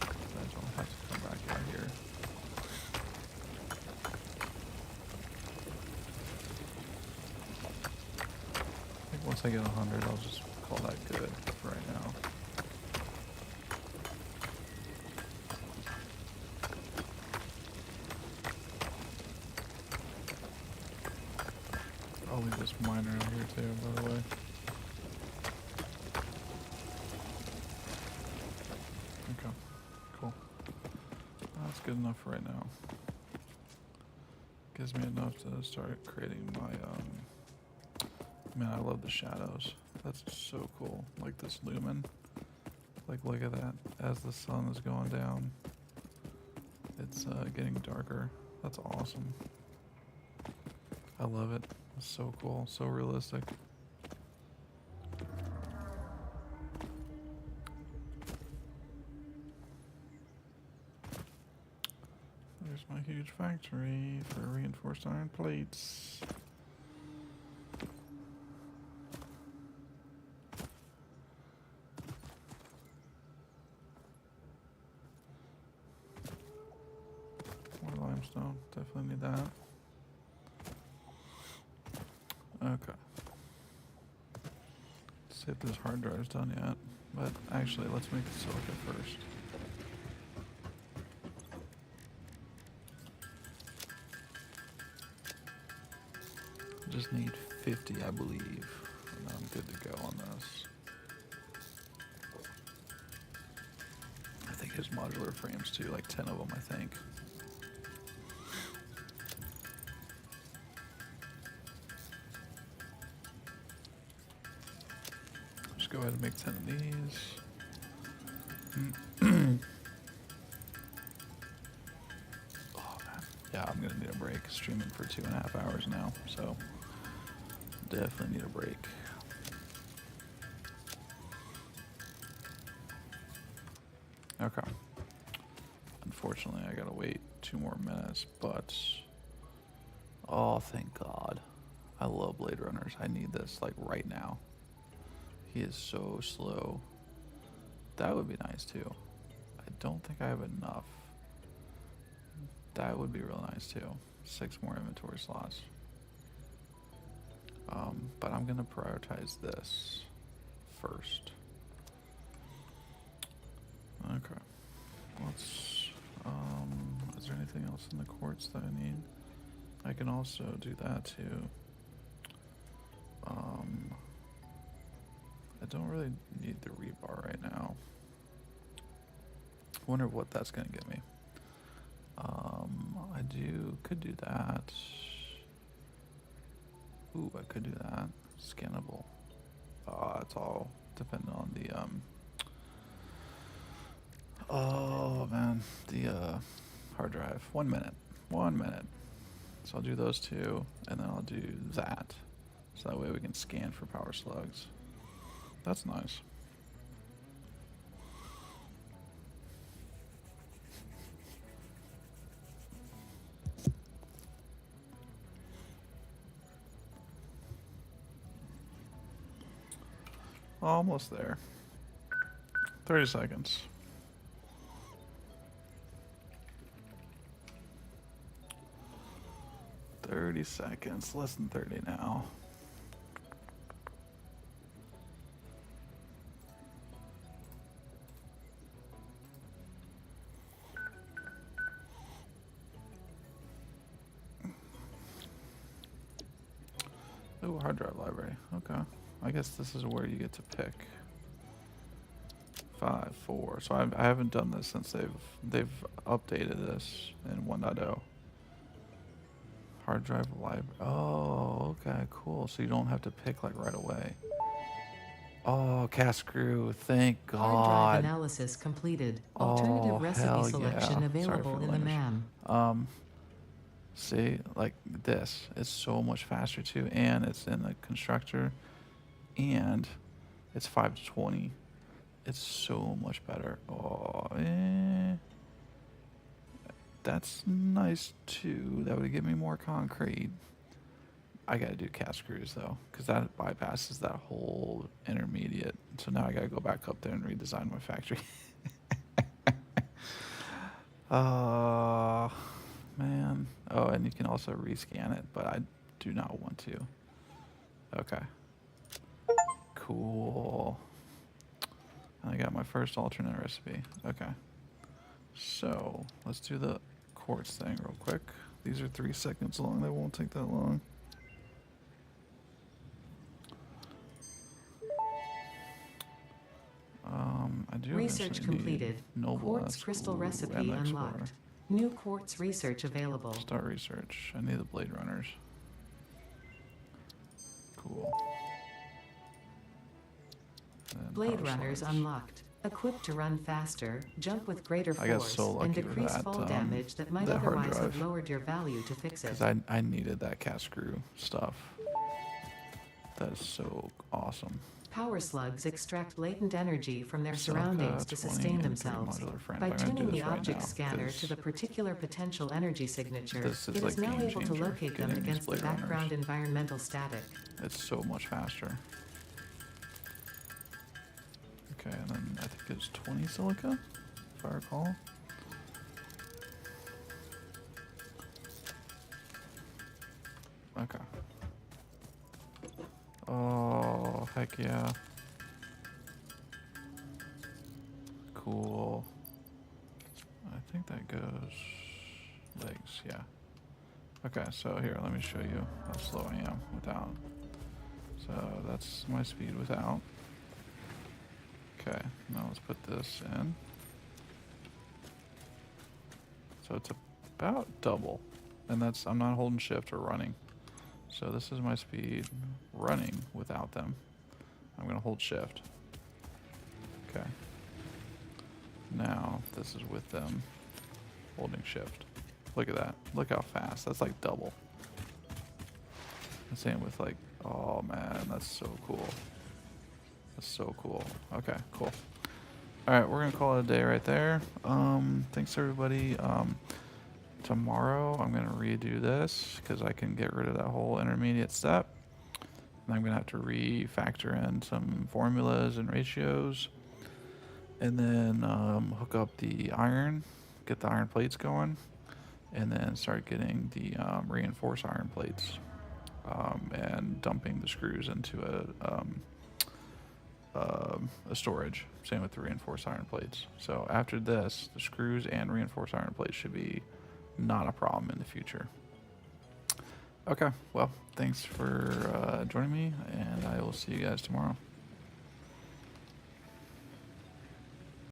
I don't have to come back out here. I think once I get 100, I'll just call that good for right now. I'll leave this miner in here too, by the way. Okay, cool. That's good enough for right now. Gives me enough to start creating my, man, I love the shadows. That's so cool. Like this lumen. Like, look at that. As the sun is going down, it's getting darker. That's awesome. I love it. It's so cool. So realistic. There's my huge factory for reinforced iron plates. More limestone. Definitely need that. Okay. Let's see if this hard drive's done yet. But actually, let's make the silica first. Just need 50, I believe, and I'm good to go on this. I think his modular frames too, like 10 of them, I think. Just go ahead and make 10 of these. Oh man, yeah, I'm gonna need a break. Streaming for 2.5 hours now, so definitely need a break. Okay. Unfortunately, I gotta wait 2 more minutes, but oh, thank God. I love Blade Runners. I need this like right now. He is so slow. That would be nice too. I don't think I have enough. That would be real nice too. 6 more inventory slots. But I'm gonna prioritize this first. Okay. Let's, is there anything else in the quartz that I need? I can also do that too. I don't really need the rebar right now. Wonder what that's gonna get me. I could do that. Ooh, I could do that. Scannable. It's all dependent on the oh man, the hard drive. 1 minute. 1 minute. So I'll do those two, and then I'll do that. So that way we can scan for power slugs. That's nice. Almost there. 30 seconds. Less than 30 now. Ooh, hard drive library. Okay. I guess this is where you get to pick. 5, 4. So I haven't done this since they've updated this in 1.0. Hard drive library. Oh, okay, cool. So you don't have to pick like right away. Oh, cast screw. Thank God. Hard drive analysis completed. Alternative recipe selection available in the MAM. See, like this. It's so much faster too, and it's in the constructor, and it's 520. It's so much better. Oh, that's nice too. That would give me more concrete. I gotta do cast screws though, because that bypasses that whole intermediate. So now I gotta go back up there and redesign my factory. Man. Oh, and you can also rescan it, but I do not want to. Okay. Cool. And I got my first alternate recipe. Okay. So let's do the quartz thing real quick. These are 3 seconds long. They won't take that long. I do Research completed. noble Quartz crystal recipe MX4. unlocked. New quartz research available. Start research. I need the blade runners. Cool. Blade runners unlocked. Equipped to run faster, jump with greater force, and decrease fall damage that might otherwise have lowered your value to fix it. Because I needed that cast screw stuff. That is so awesome. Power slugs extract latent energy from their surroundings to sustain themselves. By tuning the object scanner to the particular potential energy signature, it is now able to locate them against the background environmental static. It's so much faster. Okay, and then I think it's 20 silica, if I recall. Okay. Oh, heck yeah. Cool. I think that goes legs, yeah. Okay, so here, let me show you how slow I am without. So that's my speed without. Okay, now let's put this in. So it's about double. And that's, I'm not holding shift or running. So this is my speed running without them. I'm gonna hold shift. Okay. Now this is with them holding shift. Look at that. Look how fast. That's like double. The same with like, oh man, that's so cool. That's so cool. Okay, cool. All right, we're gonna call it a day right there. Thanks everybody. Tomorrow I'm gonna redo this because I can get rid of that whole intermediate step. And I'm gonna have to refactor in some formulas and ratios. And then hook up the iron, get the iron plates going, and then start getting the reinforced iron plates and dumping the screws into a storage. Same with the reinforced iron plates. So after this, the screws and reinforced iron plates should be not a problem in the future. Okay, well, thanks for joining me, and I will see you guys tomorrow.